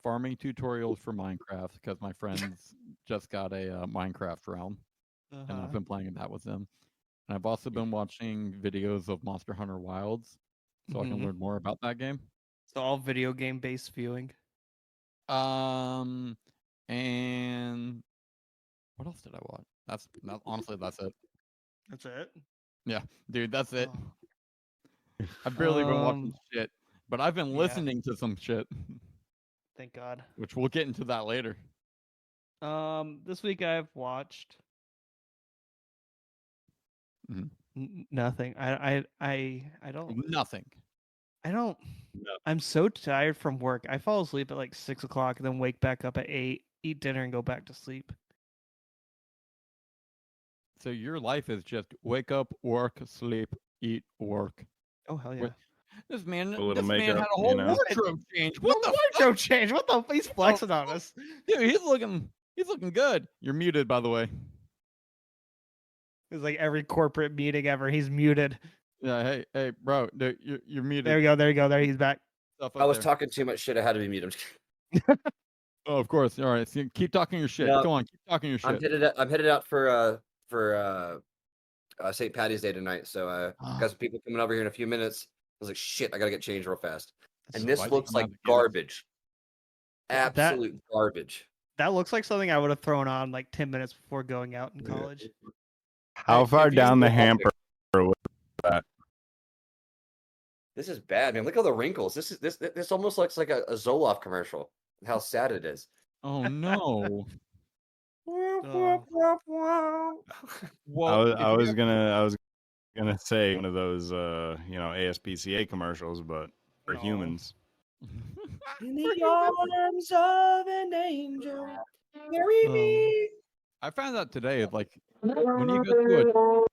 farming tutorials for Minecraft because my friends just got a Minecraft realm and I've been playing that with them. And I've also been watching videos of Monster Hunter Wilds so I can learn more about that game. So all video game based viewing. And what else did I watch? Honestly, that's it. That's it. Yeah, dude, that's it. Oh. I've barely been watching shit, but I've been Yeah. listening to some shit, Thank God. which we'll get into that later. This week I've watched Mhm. nothing. I don't. Nothing. I don't. No. I'm so tired from work. I fall asleep at like 6 o'clock and then wake back up at 8, eat dinner, and go back to sleep. So your life is just wake up, work, sleep, eat, work. Oh hell yeah! Wait, This man, A little this man had makeup, a whole you know? wardrobe change. What the wardrobe change? What the? He's flexing on us. dude? He's looking good. You're muted, by the way. It's like every corporate meeting ever. He's muted. Yeah, hey, bro, dude, you're muted. There we go. There you go. There he's back. Stuff I up was there. talking too much shit. I had to be muted. I'm just kidding. Oh, of course. All right, so keep talking your shit. No, Go on, keep talking your shit. I'm headed out for St. Patty's Day tonight. So got some people coming over here in a few minutes. I was like, shit, I gotta get changed real fast. And this why'd you looks come out like to get us? garbage. Absolute garbage. That looks like something I would have thrown on like 10 minutes before going out in college. How Hey, far if you down the still have hamper was that? This is bad, man. Look at all the wrinkles. This almost looks like a Zoloft commercial. How sad it is. Oh no. Oh. Well, I was gonna say one of those ASPCA commercials, but for No. humans. In the arms of an angel, marry me. I found out today, like when you go to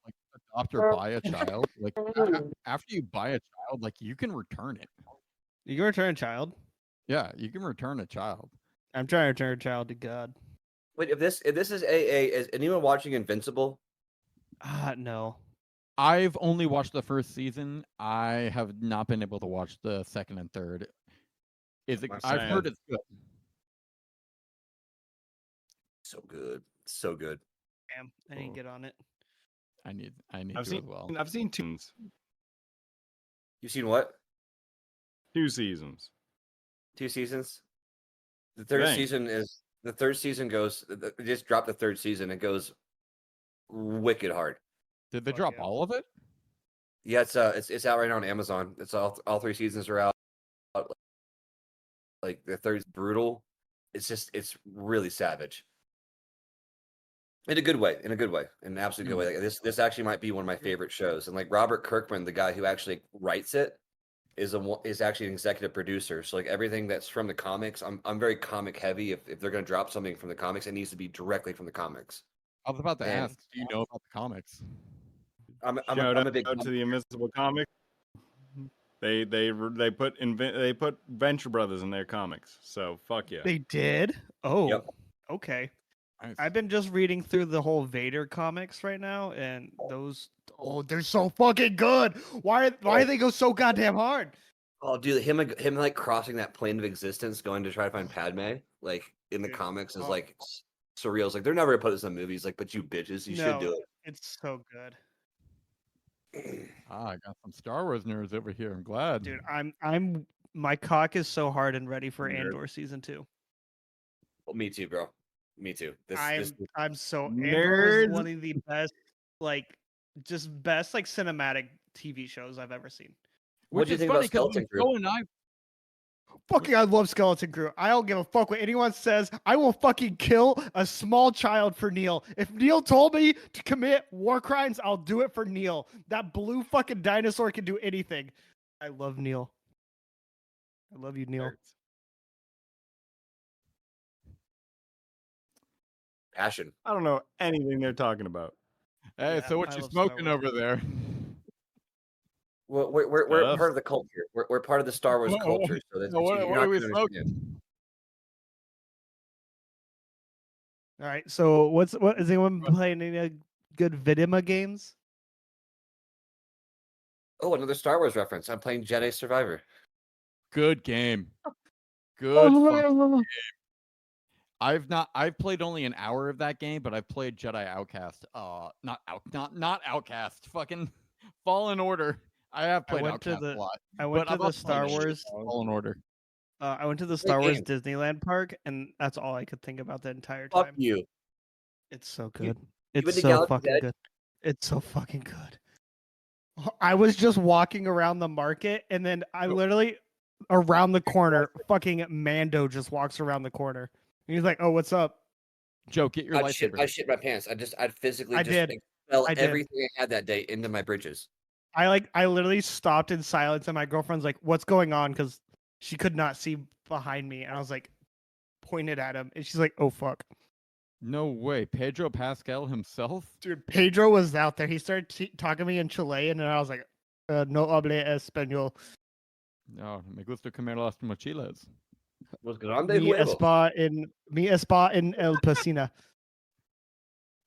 adopt or buy a child, like after you buy a child, like you can return it. You can return a child. Yeah, you can return a child. I'm trying to return a child to God. Wait, if this is AA, is anyone watching Invincible? No. I've only watched the first season. I have not been able to watch the second and third. I've heard it's good. So good. So good. Damn, I need to get on it. I need I've to seen as well. I've seen You've seen what? 2 seasons. 2 seasons? The third Dang. season is the third season goes they just dropped the third season. It goes wicked hard. Did they Fuck drop yeah. all of it? Yeah, it's out right now on Amazon. It's all 3 seasons are out. Like the third's brutal. It's really savage. In a good way, in an absolute good way. Like this actually might be one of my favorite shows. And like Robert Kirkman, the guy who actually writes it, is actually an executive producer. So like everything that's from the comics, I'm very comic heavy. If they're gonna drop something from the comics, it needs to be directly from the comics. I was about to And- ask, do you know about the comics? I'm Shout a big out to the Invincible comic. They put Venture Brothers in their comics. So fuck yeah. They did? Oh. Yep. Okay. Nice. I've been just reading through the whole Vader comics right now, and they're so fucking good. Why do they go so goddamn hard? Oh, dude, him like crossing that plane of existence, going to try to find Padme, like in the Dude, comics, is oh. like surreal. It's like they're never gonna put this in movies. Like, but you bitches, you should do it. It's so good. I got some Star Wars nerds over here. I'm glad. Dude, I'm my cock is so hard and ready for Nerd. Andor season 2. Well, me too, bro. Me too. I'm so Andor Nerds. is one of the best best like cinematic TV shows I've ever seen. What'd Which you is think funny about because Skeleton Crew? Joe and I Fucking I love Skeleton Crew. I don't give a fuck what anyone says. I will fucking kill a small child for Neil. If Neil told me to commit war crimes, I'll do it for Neil. That blue fucking dinosaur can do anything. I love Neil. I love you, Neil. Passion. I don't know anything they're talking about. Hey, Yeah, so what I you love Star smoking Wars. over there? Well, we're Stuff. part of the culture. We're part of the Star Wars culture. So that's what you're are not we gonna smoking? understand. All right. So what is anyone playing any good Vidima games? Oh, another Star Wars reference. I'm playing Jedi Survivor. Good game. Good. I've played only an hour of that game, but I've played Jedi Outcast. Not Outcast. Fucking Fallen Order. I have played Outcast a lot. I went But to I've the also Star played Wars. Fallen Order. I went to the Great Star Wars game. Disneyland park, and that's all I could think about the entire Fuck time. you. It's so You- good. you It's went to so Galaxy's fucking Edge? good. It's so fucking good. I was just walking around the market, and then I literally around the corner, fucking Mando just walks around the corner. And he's like, "Oh, what's up?" Joe, get your lightsaber. I shit my pants. I'd physically I just did. expel I did. everything I had that day into my britches. I literally stopped in silence, and my girlfriend's like, "What's going on?" Because she could not see behind me, and I was like, pointed at him, and she's like, "Oh fuck." No way. Pedro Pascal himself? Dude, Pedro was out there. He started talking to me in Chilean, and I was like, "No hable español. No, me gusta comer las mochilas. Was grande Mi huevo. espa in el piscina."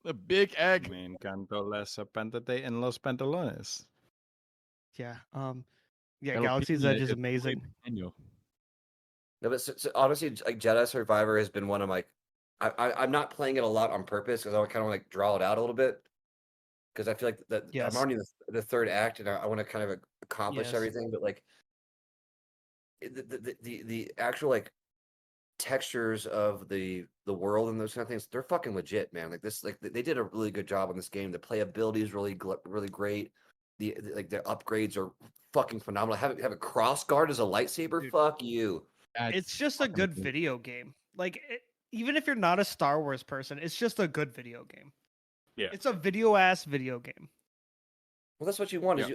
The big egg. Me encantó la serpiente en los pantalones. Yeah. Yeah. El Galaxy's piña Edge is es muy amazing. No, pequeño. but honestly, like Jedi Survivor has been one of my. I'm not playing it a lot on purpose because I kind of like draw it out a little bit because I feel like that Yes. I'm already in the third act and I want to kind of accomplish Yes. everything, but like the actual like textures of the world and those kind of things, they're fucking legit, man. Like this, like they did a really good job on this game. The playability is really really great. The upgrades are fucking phenomenal. Have a cross guard as a lightsaber. Dude. Fuck you. It's just a fucking good amazing. video game. Like, even if you're not a Star Wars person, it's just a good video game. Yeah. It's a video-ass video game. Well, that's what you want. Is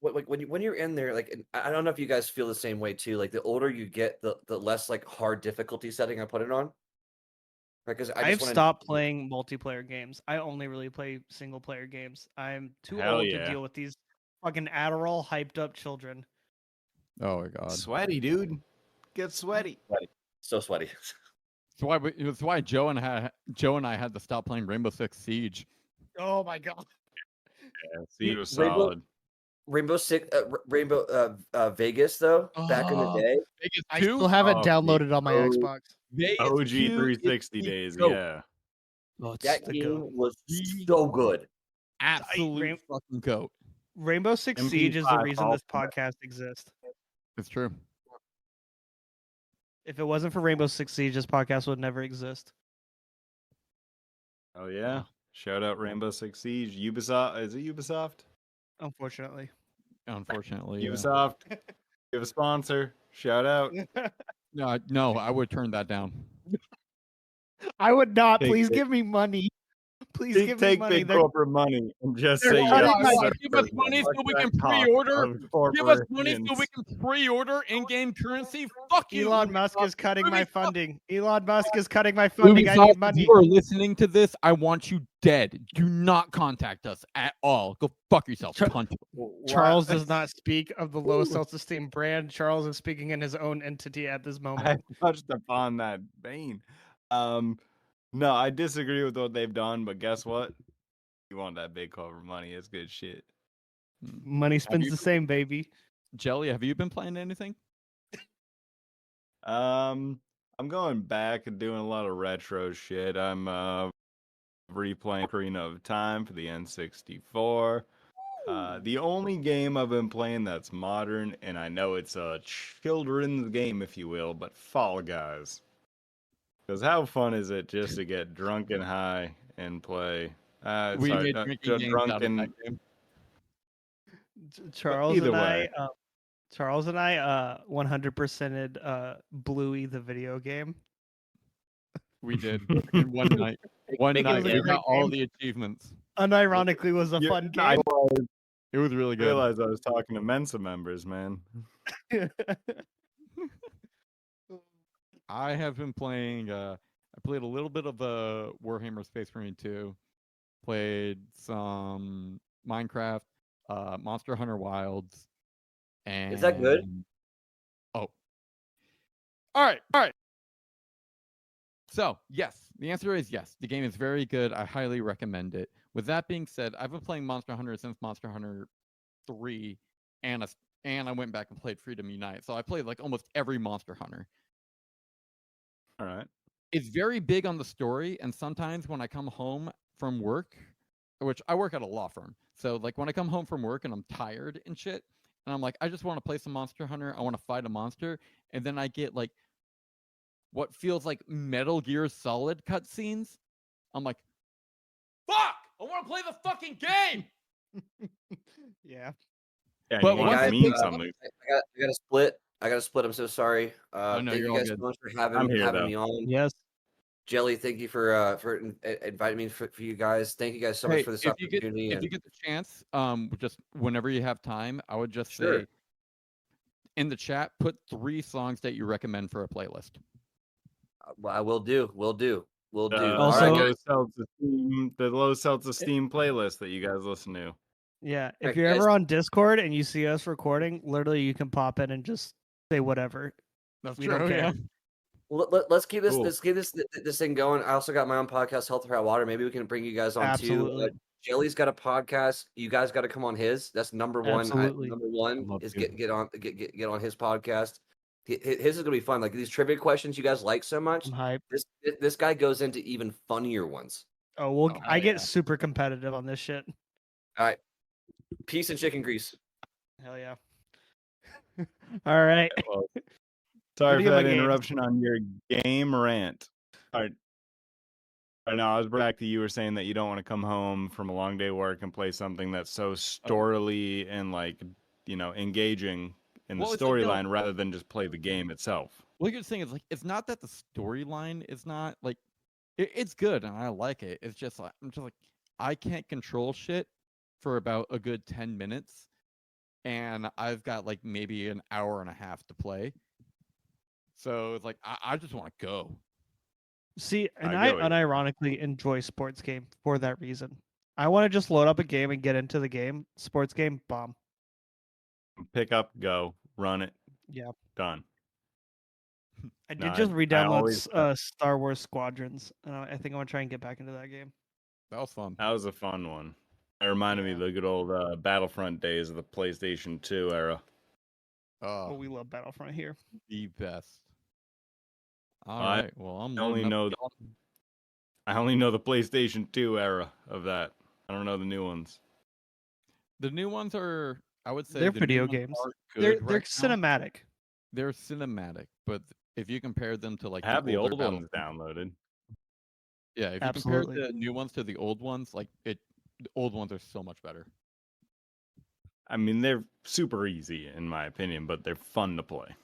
when you're in there, like, and I don't know if you guys feel the same way too. Like, the older you get, the less like hard difficulty setting I put it on. Because I've stopped playing multiplayer games. I only really play single-player games. I'm too Hell old yeah. to deal with these fucking Adderall hyped-up children. Oh my god. Sweaty, dude. Get sweaty. so sweaty. It's why Joe and I had to stop playing Rainbow Six Siege. Oh my god. Yeah, Siege was Rainbow- solid. Rainbow Vegas though. Back in the Oh, day, Vegas I 2? still have it Oh, downloaded on my oh. Xbox. Vegas OG 2 is 360 the days, goat. yeah. Oh, it's that the game goat. was so good. Absolute fucking goat. Rainbow Six Siege is the MP5 reason this ultimate. podcast exists. It's true. If it wasn't for Rainbow Six Siege, this podcast would never exist. Oh yeah. Shout out Rainbow Six Siege. Ubisoft. Is it Ubisoft? Unfortunately. Unfortunately. Yeah. Ubisoft. You have a sponsor. Shout out. No, I would turn that down. I would not. Take Please it. give me money. Please give me Take money. big corporate money and just they're say cutting yes. my- sir. Give us money so Fuck we that can cock pre-order. of Give us money so we corporations. can pre-order in-game currency. Fuck you. Elon Musk is cutting my Ubisoft. funding. Elon Musk is cutting my funding. I Ubisoft, need if money. you are listening to this, I want you dead. Do not contact us at all. Go fuck yourself, cunt. Charles does not speak of the low self-esteem brand. Charles is speaking in his own entity at this moment. I touched upon that vein. No, I disagree with what they've done, but guess what? You want that big corporate money? It's good shit. Money spends you- the same, baby. Jelly, have you been playing anything? I'm going back and doing a lot of retro shit. I'm replaying Ocarina of Time for the N64. The only game I've been playing that's modern, and I know it's a children's game, if you will, but Fall Guys. Because how fun is it just to get drunk and high and play? We made drinking games out of that game. Charles either and way. Charles and I 100%ed Bluey the video game. We did in one night. One Make it night we again. got all the achievements. Unironically was a Yeah, fun I game. It was really good. realized I was talking to Mensa members, man. I have been playing. I played a little bit of Warhammer Space Marine 2. Played some Minecraft, Monster Hunter Wilds, and Is that good? Oh, all right. So yes, the answer is yes. The game is very good. I highly recommend it. With that being said, I've been playing Monster Hunter since Monster Hunter 3, and I went back and played Freedom Unite. So I played like almost every Monster Hunter. All right. It's very big on the story, and sometimes when I come home from work, which I work at a law firm, so like when I come home from work and I'm tired and shit, and I'm like, I just want to play some Monster Hunter, I want to fight a monster, and then I get like what feels like Metal Gear Solid cutscenes. I'm like, fuck! I want to play the fucking game. Yeah. Yeah, But you want once to I mean pick- something. I got to split. I'm so sorry. Oh, no, Thank you're you all guys good. so much for I'm having here, though. me on. Yes. Jelly, thank you for inviting me for you guys. Thank you guys so much Hey, for this if you opportunity. get the chance, just whenever you have time, I would just Sure. say in the chat, put 3 songs that you recommend for a playlist. I will do. Will do. Will do. The All Also- right, guys. low Seltz-Esteem playlist that you guys listen to. Yeah. If Alright, you're guys. ever on Discord and you see us recording, literally you can pop in and just say whatever. That's We don't care. Yeah. Let's keep this. Cool. Let's keep this thing going. I also got my own podcast, Health Without Water. Maybe we can bring you guys on Absolutely. too. Jelly's got a podcast. You guys got to come on his. That's number one. Absolutely. Number one love is to. get on his podcast. His is gonna be fun. Like these trivia questions you guys like so much. I'm hyped. This guy goes into even funnier ones. Oh, well, Oh, I hell get yeah. super competitive on this shit. All right, peace and chicken grease. Hell yeah. All right. Well, sorry Video for that games. interruption on your game rant. All right. No, I was back to you were saying that you don't want to come home from a long day of work and play something that's so storily and like, engaging in the Well, it's like, storyline rather than just play the game itself. What you're saying is like it's not that the storyline is not like it's good and I like it. It's just like I'm just like I can't control shit for about a good 10 minutes, and I've got like maybe an hour and a half to play. So it's like I just want to go. See, and I I get what you- unironically enjoy sports game for that reason. I want to just load up a game and get into the game. Sports game, bomb. Pick up, go, run it, Yeah. done. I No, did just I re-download always- Star Wars Squadrons, and I think I'm gonna try and get back into that game. That was fun. That was a fun one. It reminded me of the good old Battlefront days of the PlayStation 2 era. Oh, Oh, we love Battlefront here. the best. All I right. Well, I'm I only loading know up. I only know the PlayStation 2 era of that. I don't know the new ones. The new ones are, I would say, They're the new video ones games. are They're good right now. cinematic. They're cinematic, but if you compare them to like I have the older old ones Battlefront- downloaded. Yeah, if you Absolutely. compare the new ones to the old ones, the old ones are so much better. I mean, they're super easy in my opinion, but they're fun to play.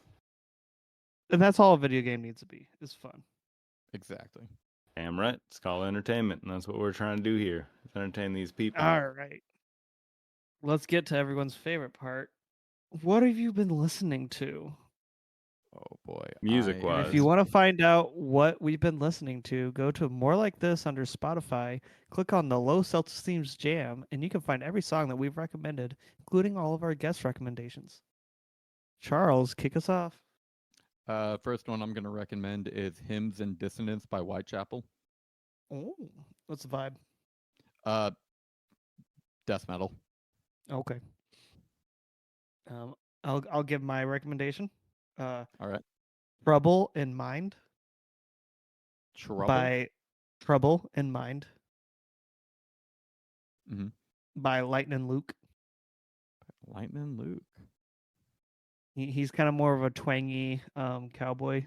And that's all a video game needs to be. It's fun. Exactly. Damn right. It's called entertainment, and that's what we're trying to do here. Is entertain these people. All right. Let's get to everyone's favorite part. What have you been listening to? Oh boy. Music-wise. And if you want to find out what we've been listening to, go to More Like This under Spotify, click on the Low Seltz-Esteem's Jam, and you can find every song that we've recommended, including all of our guest recommendations. Charles, kick us off. First one I'm gonna recommend is "Hymns and Dissonance" by Whitechapel. Oh, what's the vibe? Death metal. Okay. I'll give my recommendation. All right. Trouble in Mind Trouble. by Trouble in Mind Mhm. by Lightning Luke. Lightning Luke. He's kind of more of a twangy cowboy,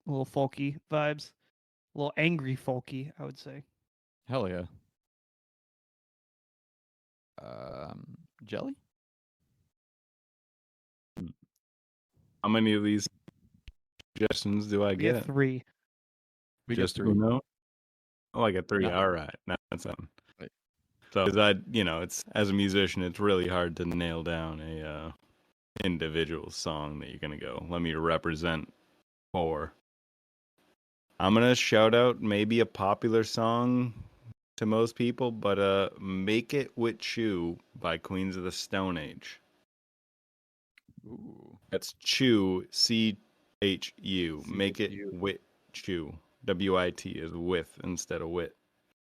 a little folky vibes, a little angry folky, I would say. Hell yeah. Jelly. How many of these suggestions do I We get get? 3. We Just get 3. Uno? Oh, I get 3. No. All right. That's something. Right. So, it's as a musician, it's really hard to nail down a individual song that you're gonna go. Let me represent 4. I'm gonna shout out maybe a popular song to most people, but "Make It With Chew" by Queens of the Stone Age. Ooh. That's Chew, CHU. Make it C-H-U. wit chew. WIT is with instead of wit.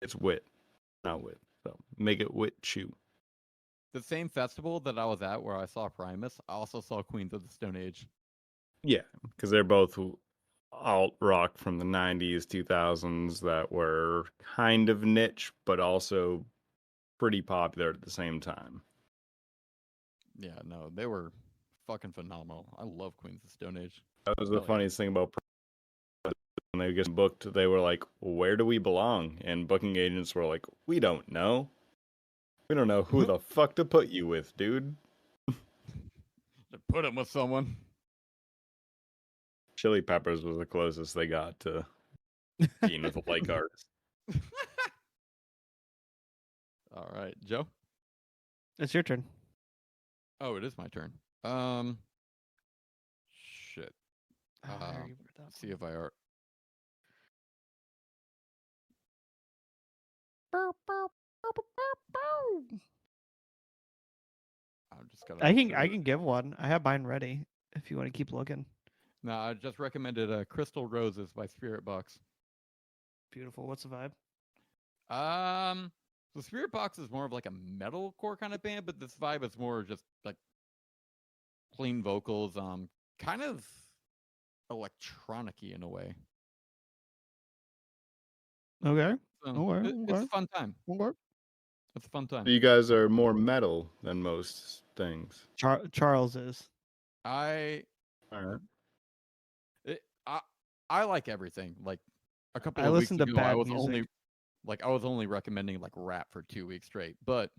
It's wit, not wit. So make it wit chew. the same festival that I was at where I saw Primus, I also saw Queens of the Stone Age. Yeah, because they're both alt rock from the 90s, 2000s that were kind of niche, but also pretty popular at the same time. Yeah, no, they were fucking phenomenal. I love Queens of the Stone Age. That was the Hell yeah. funniest thing about when they get booked. They were like, "Where do we belong?" And booking agents were like, "We don't know. We don't know who the fuck to put you with, dude." To put him with someone. Chili Peppers was the closest they got to being with a like artist. All right, Joe. It's your turn. Oh, it is my turn. Shit. I already wrote that See one. if I are. I'm just gonna. I make can sure I that- can give one. I have mine ready if you want to keep looking. No, I just recommended Crystal Roses by Spirit Box. Beautiful. What's the vibe? The Spirit Box is more of like a metalcore kind of band, but this vibe is more just like clean vocals, kind of electronic-y in a way. Okay. So Okay, it's okay. a fun time. Okay. It's a fun time. You guys are more metal than most things. Charles is. I All right. it, I like everything. Like a couple I of weeks listen to ago, I bad was music. only recommending like rap for 2 weeks straight, but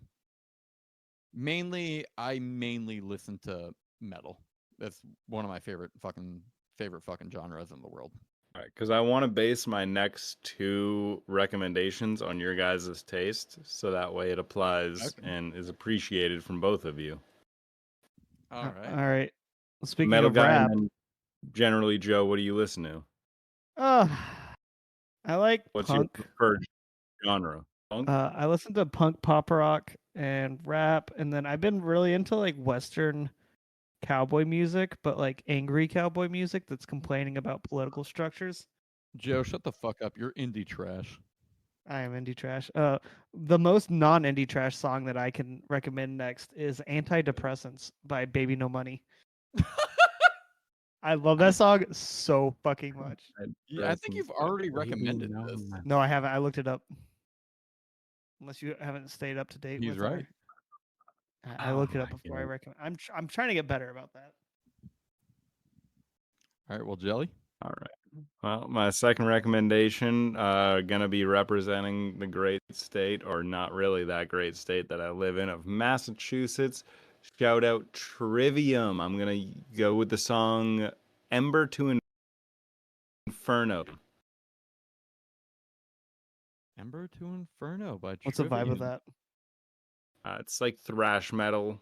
I mainly listen to metal. That's one of my favorite fucking genres in the world. All right, because I want to base my next two recommendations on your guys' taste, so that way it applies Okay. and is appreciated from both of you. All All right. right. Speaking Metal of guy, rap, and then generally, Joe, what do you listen to? I like What's punk. your preferred genre? Punk? I listen to punk, pop rock, and rap, and then I've been really into like Western cowboy music, but like angry cowboy music that's complaining about political structures. Joe, shut the fuck up. You're indie trash. I am indie trash. The most non-indie trash song that I can recommend next is "Antidepressants" by Baby No Money. I love that song so fucking much. Yeah, I think you've already recommended this. No, I haven't. I looked it up. Unless you haven't stayed up to date He's with right. I looked it up my before I God. recommend. I'm trying to get better about that. All right, well, Jelly. All right. Well, my second recommendation, gonna be representing the great state, or not really that great state that I live in, of Massachusetts. Shout out Trivium. I'm gonna go with the song "Ember to Inferno." Ember to Inferno by What's the vibe of Trivium. that? It's like thrash metal.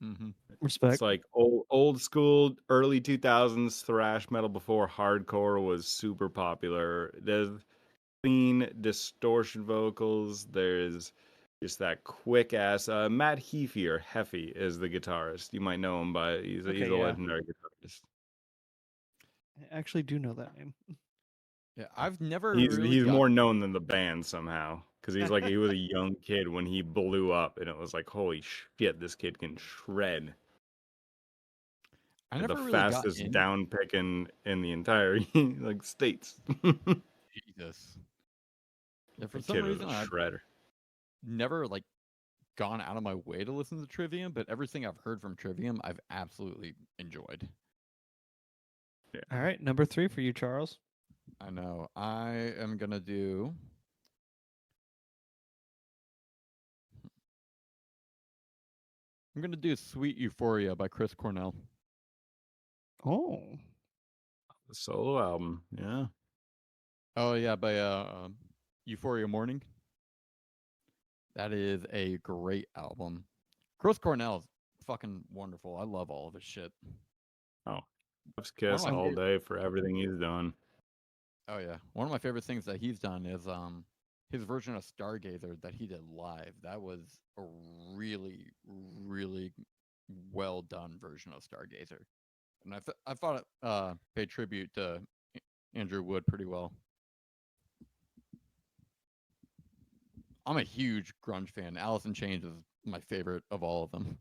Mm-hmm. Respect. It's like old school, early 2000s thrash metal before hardcore was super popular. There's clean distortion vocals. There's just that quick ass. Matt Heafy or Heffy is the guitarist. You might know him by he's a Okay, yeah. legendary guitarist. I actually do know that name. Yeah, I've never He's really got- more known than the band somehow because he was a young kid when he blew up, and it was like, holy shit, this kid can shred. I The never really fastest got in. down picking in the entire like states. Jesus. Yeah, for The some kid was reason, a I've shredder. never like gone out of my way to listen to Trivium, but everything I've heard from Trivium, I've absolutely enjoyed. All right, number 3 for you, Charles. I know. I am gonna do. I'm gonna do "Sweet Euphoria" by Chris Cornell. Oh, The solo album, yeah. Oh yeah, by Euphoria Morning. That is a great album. Chris Cornell is fucking wonderful. I love all of his shit. Chef's kiss my all favorite- day for everything he's done. Oh yeah, one of my favorite things that he's done is his version of Stargazer that he did live. That was a really, really well done version of Stargazer, and I thought it paid tribute to Andrew Wood pretty well. I'm a huge grunge fan. Alice in Chains is my favorite of all of them.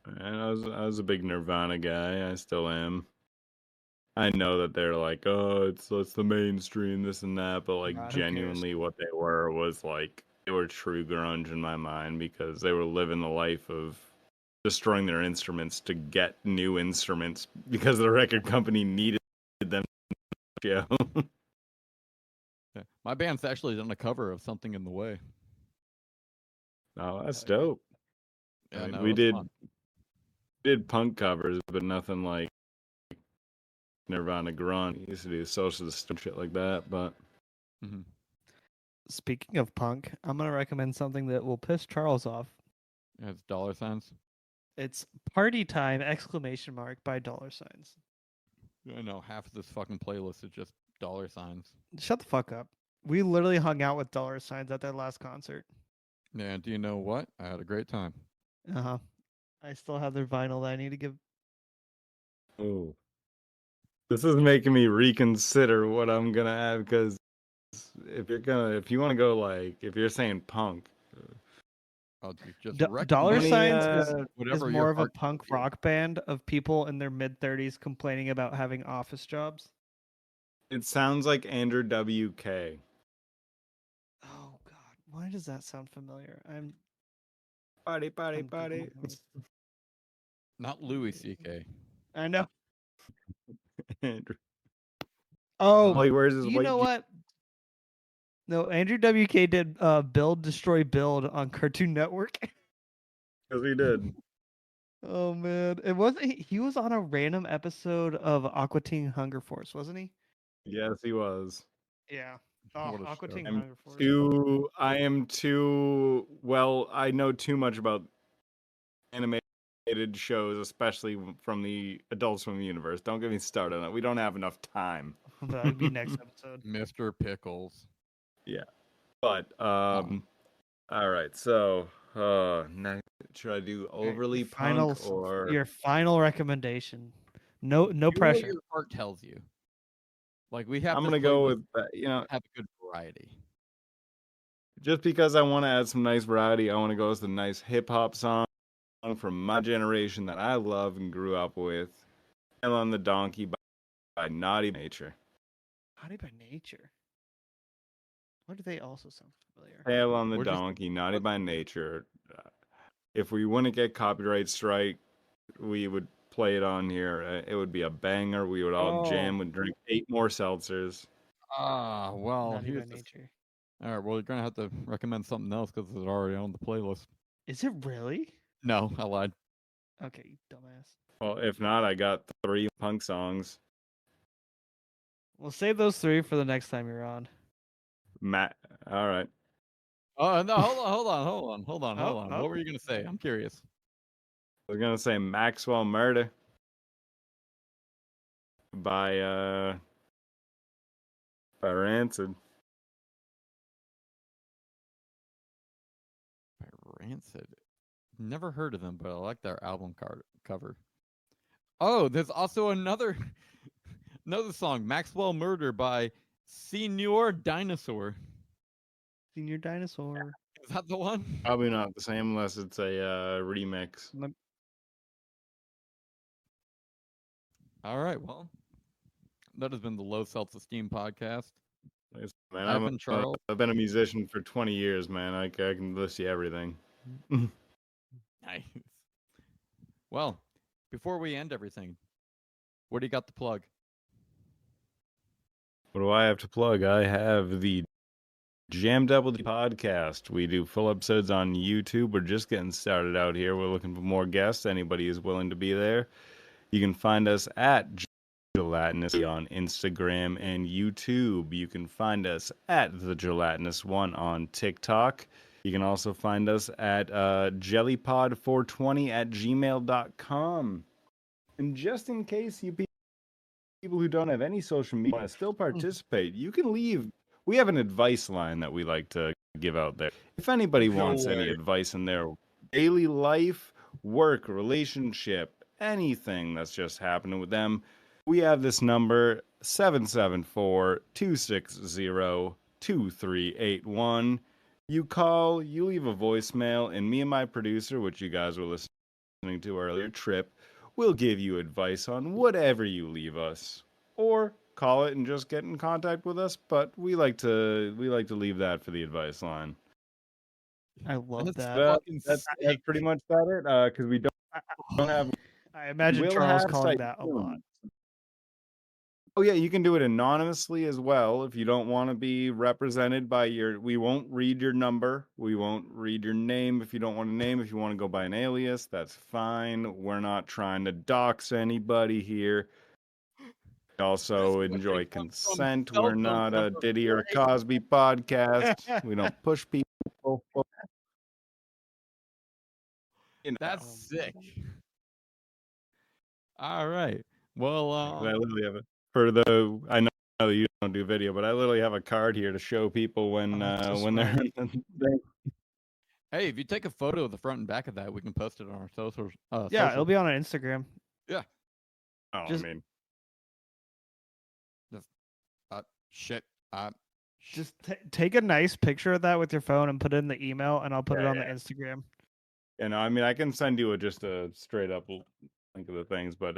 And I was a big Nirvana guy. I still am. I know that they're like, oh, it's the mainstream, this and that, but like Nah, who cares? genuinely, what they were was like they were true grunge in my mind because they were living the life of destroying their instruments to get new instruments because the record company needed them. Yeah. Yeah. My band's actually done a cover of Something in the Way. Oh, that's Hell yeah. dope. Yeah, I mean, no, we it was fun. did punk covers, but nothing like Nirvana grunge. We used to do Seltz-Esteem shit like that, but Mhm. Speaking of punk, I'm gonna recommend something that will piss Charles off. Yeah, it's dollar signs. It's Party Time! Exclamation mark by dollar signs. I know half of this fucking playlist is just dollar signs. Shut the fuck up. We literally hung out with dollar signs at their last concert. Yeah, do you know what? I had a great time. Uh-huh. I still have their vinyl that I need to give. oh, this is making me reconsider what I'm gonna have because if you want to go like if you're saying punk, I'll just Dollar recommend Signs is whatever your more of a heart punk tells you. rock band of people in their mid-30s complaining about having office jobs. it sounds like Andrew WK. Oh God, why does that sound familiar? Party, I'm Googling this. Not Louis C.K. I know. Andrew. Oh, All he wears is you white know jeans. what? No, Andrew WK did Build, Destroy, Build on Cartoon Network. Because he did. Oh man, it wasn't. He was on a random episode of Aqua Teen Hunger Force, wasn't he? Yes, he was. Yeah. Oh, What a Aqua show. Teen I'm Hunger Force. I am too well. I know too much about animated shows, especially from the Adults Swim universe. Don't get me started on it. We don't have enough time. That would be next episode. Mr. Pickles. But Oh. all right. So next, should I do overly Your punk or your final recommendation. No Do what pressure. your heart tells you. Like we have I'm this gonna go playlist with have a good variety. just because I want to add some nice variety. I want to go with the nice hip hop song from my generation that I love and grew up with. Hell on the Donkey by Naughty Nature. Naughty by Nature. Why do they also sound familiar? Hail on the Where'd you- Donkey, Naughty by Nature. If we wouldn't get copyright strike, we would play it on here. It would be a banger. We would all jam. Would drink 8 more seltzers. Ah, well, Naughty by here's this. Nature. All right, well, you're gonna have to recommend something else because it's already on the playlist. Is it really? No, I lied. Okay, you dumbass. Well, if not, I got 3 punk songs. We'll save those 3 for the next time you're on. Matt, all right. Oh no, hold on. Oh. What were you gonna say? I'm curious. I was gonna say Maxwell Murder by Rancid. By Rancid. Never heard of them, but I like their album cover. Oh, there's also another song, Maxwell Murder by Senior Dinosaur. Senior Dinosaur. Is that the one? Probably not the same unless it's a remix. All right, well, that has been the Low Seltz-Esteem podcast. Man, I've been Charles. I've been a musician for 20 years, man. I can list you everything. Nice. Well, before we end everything, what do you got to plug? What do I have to plug? I have the Jammed Up with the podcast. We do full episodes on YouTube. We're just getting started out here. We're looking for more guests. Anybody is willing to be there. You can find us at Gelatinous on Instagram and YouTube. You can find us at the Gelatinous One on TikTok. You can also find us at jellypod420@gmail.com. And just in case you people who don't have any social media want to still participate, you can leave. We have an advice line that we like to give out there. If anybody wants any advice in their daily life, work, relationship, anything that's just happening with them, we have this number, 774-260-2381. You call, you leave a voicemail, and me and my producer, which you guys were listening to earlier, Tripp, will give you advice on whatever you leave us. Or call it and just get in contact with us, but we like to leave that for the advice line. I love That's that. fucking That's sick. pretty much about it. Because we don't have. I imagine We'll Charles have calling site that a soon. lot. Oh yeah, you can do it anonymously as well if you don't want to be represented by we won't read your number. We won't read your name if you don't want a name. If you want to go by an alias, that's fine. We're not trying to dox anybody here. We also enjoy consent. We're not a Diddy or a Cosby podcast. We don't push people. You know, That's sick. All right. Well, I literally have it for the. I know that you don't do video, but I literally have a card here to show people when they're. hey, if you take a photo of the front and back of that, we can post it on our socials. Yeah, it'll be on our Instagram. Yeah. Oh, Just- I mean, Shit. Just take a nice picture of that with your phone and put it in the email, and I'll put it on the Instagram. you know, I mean, I can send you just a straight up link of the things, but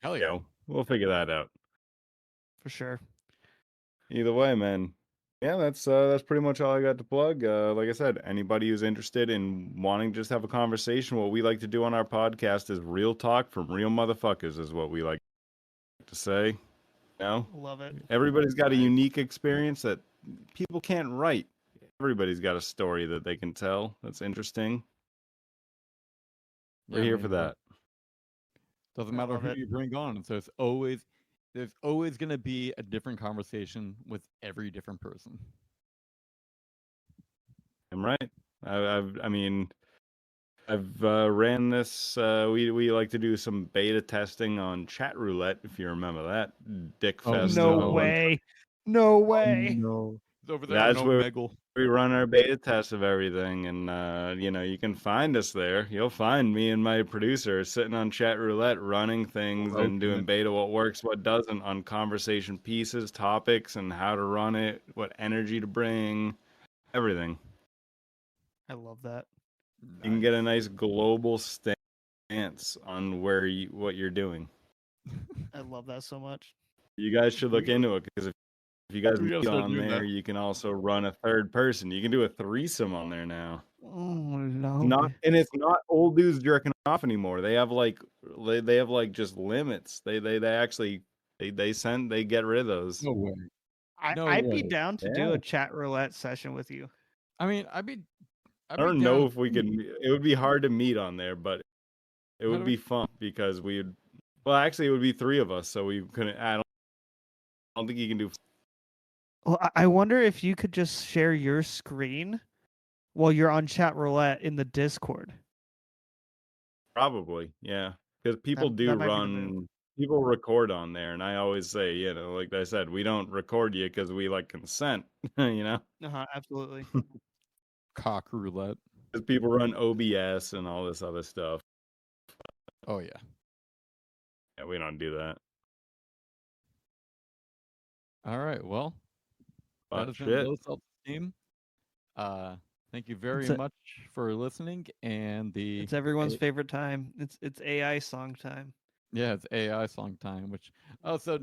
Hell you yeah. know, we'll figure that out. For sure. Either way, man. Yeah, that's pretty much all I got to plug. Like I said, anybody who's interested in wanting to just have a conversation, what we like to do on our podcast is real talk from real motherfuckers, is what we like to say. You know? Love it. Everybody's got a unique experience that people can't write. Everybody's got a story that they can tell that's interesting. We're here for that. Doesn't I matter love who it. you bring on. So there's always going to be a different conversation with every different person. I'm right. I mean, I've ran this. We like to do some beta testing on chat roulette, if you remember that dick Oh, fest. No way. No way. No. It's over there. That's on where Omegle. we run our beta test of everything, and you know, you can find us there. You'll find me and my producer sitting on chat roulette, running things and doing beta, what works, what doesn't, on conversation pieces, topics, and how to run it, what energy to bring, everything. I love that. You can get a nice global stance on what you're doing. I love that so much. You guys should look into it, because if you guys We gotta meet start on doing there, that. you can also run a third person. You can do a threesome on there now. Oh no. It's not old dudes jerking off anymore. They have like just limits. They actually they get rid of those. No way. I'd be way. down to do Yeah. a chat roulette session with you. I mean, I don't know if we could. It would be hard to meet on there, but it would be fun because we'd. Well, actually, it would be 3 of us, so we couldn't. I don't think you can do. Well, I wonder if you could just share your screen while you're on chat roulette in the Discord. Probably, yeah, because people That- do that might be the move. run. People record on there, and I always say, you know, like I said, we don't record you because we like consent. You know, Absolutely. cock roulette. because people run OBS and all this other stuff. Oh yeah. Yeah, we don't do that. All right. Well, that But has been shit. Low Seltz-Esteem. Thank you very It's a- much for listening. And It's everyone's favorite time. It's AI song time. yeah, it's AI song time. Which so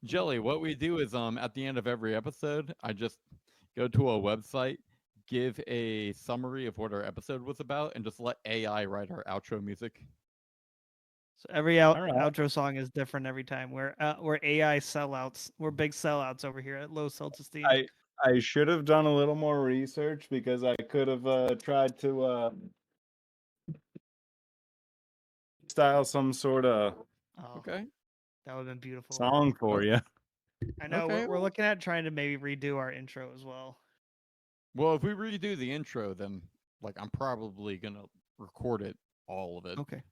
Jelly, what we do is at the end of every episode, I just go to a website, give a summary of what our episode was about, and just let AI write our outro music. So every Alright. outro song is different every time. We're AI sellouts. We're big sellouts over here at Low Seltz-Esteem. I should have done a little more research, because I could have tried to style some sort of Oh, Okay. that would have been beautiful. song for you. I know Okay, we're looking at trying to maybe redo our intro as well. Well, if we redo the intro, then like I'm probably gonna record it, all of it. Okay.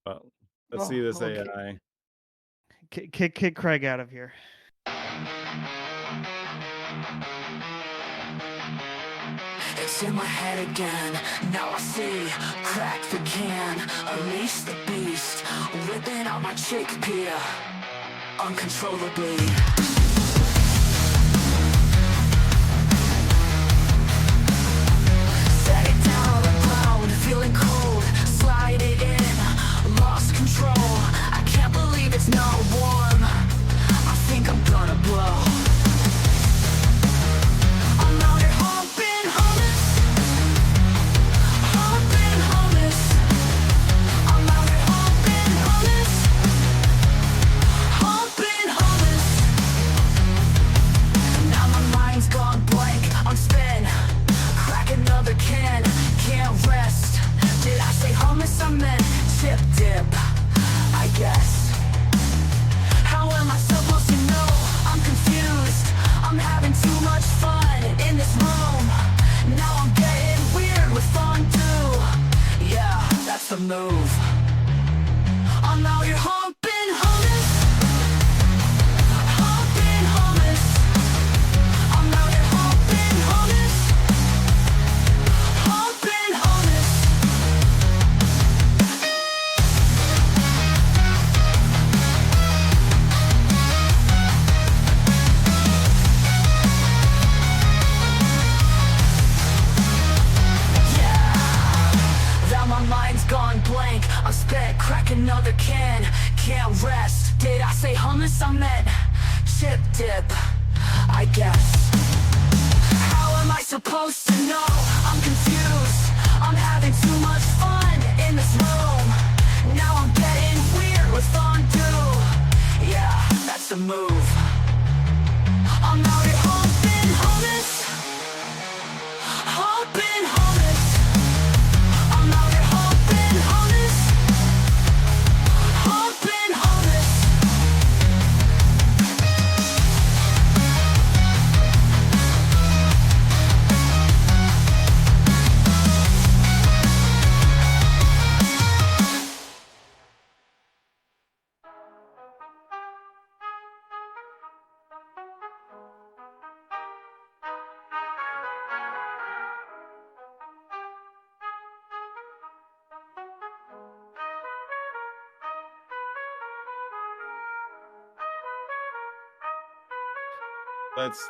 But let's see this okay. AI. Kick Craig out of here. It's in my head again. Now I see, crack the can, unleash the beast, whipping out my chickpea uncontrollably. hummus I meant chip dip, I guess. How am I supposed to know? I'm confused. I'm having too much fun in this room. Now I'm getting weird with fondue. Yeah, that's the move. I'm out here humping hummus. Humping hummus. I'm out here humping hummus. Humping hummus. Let's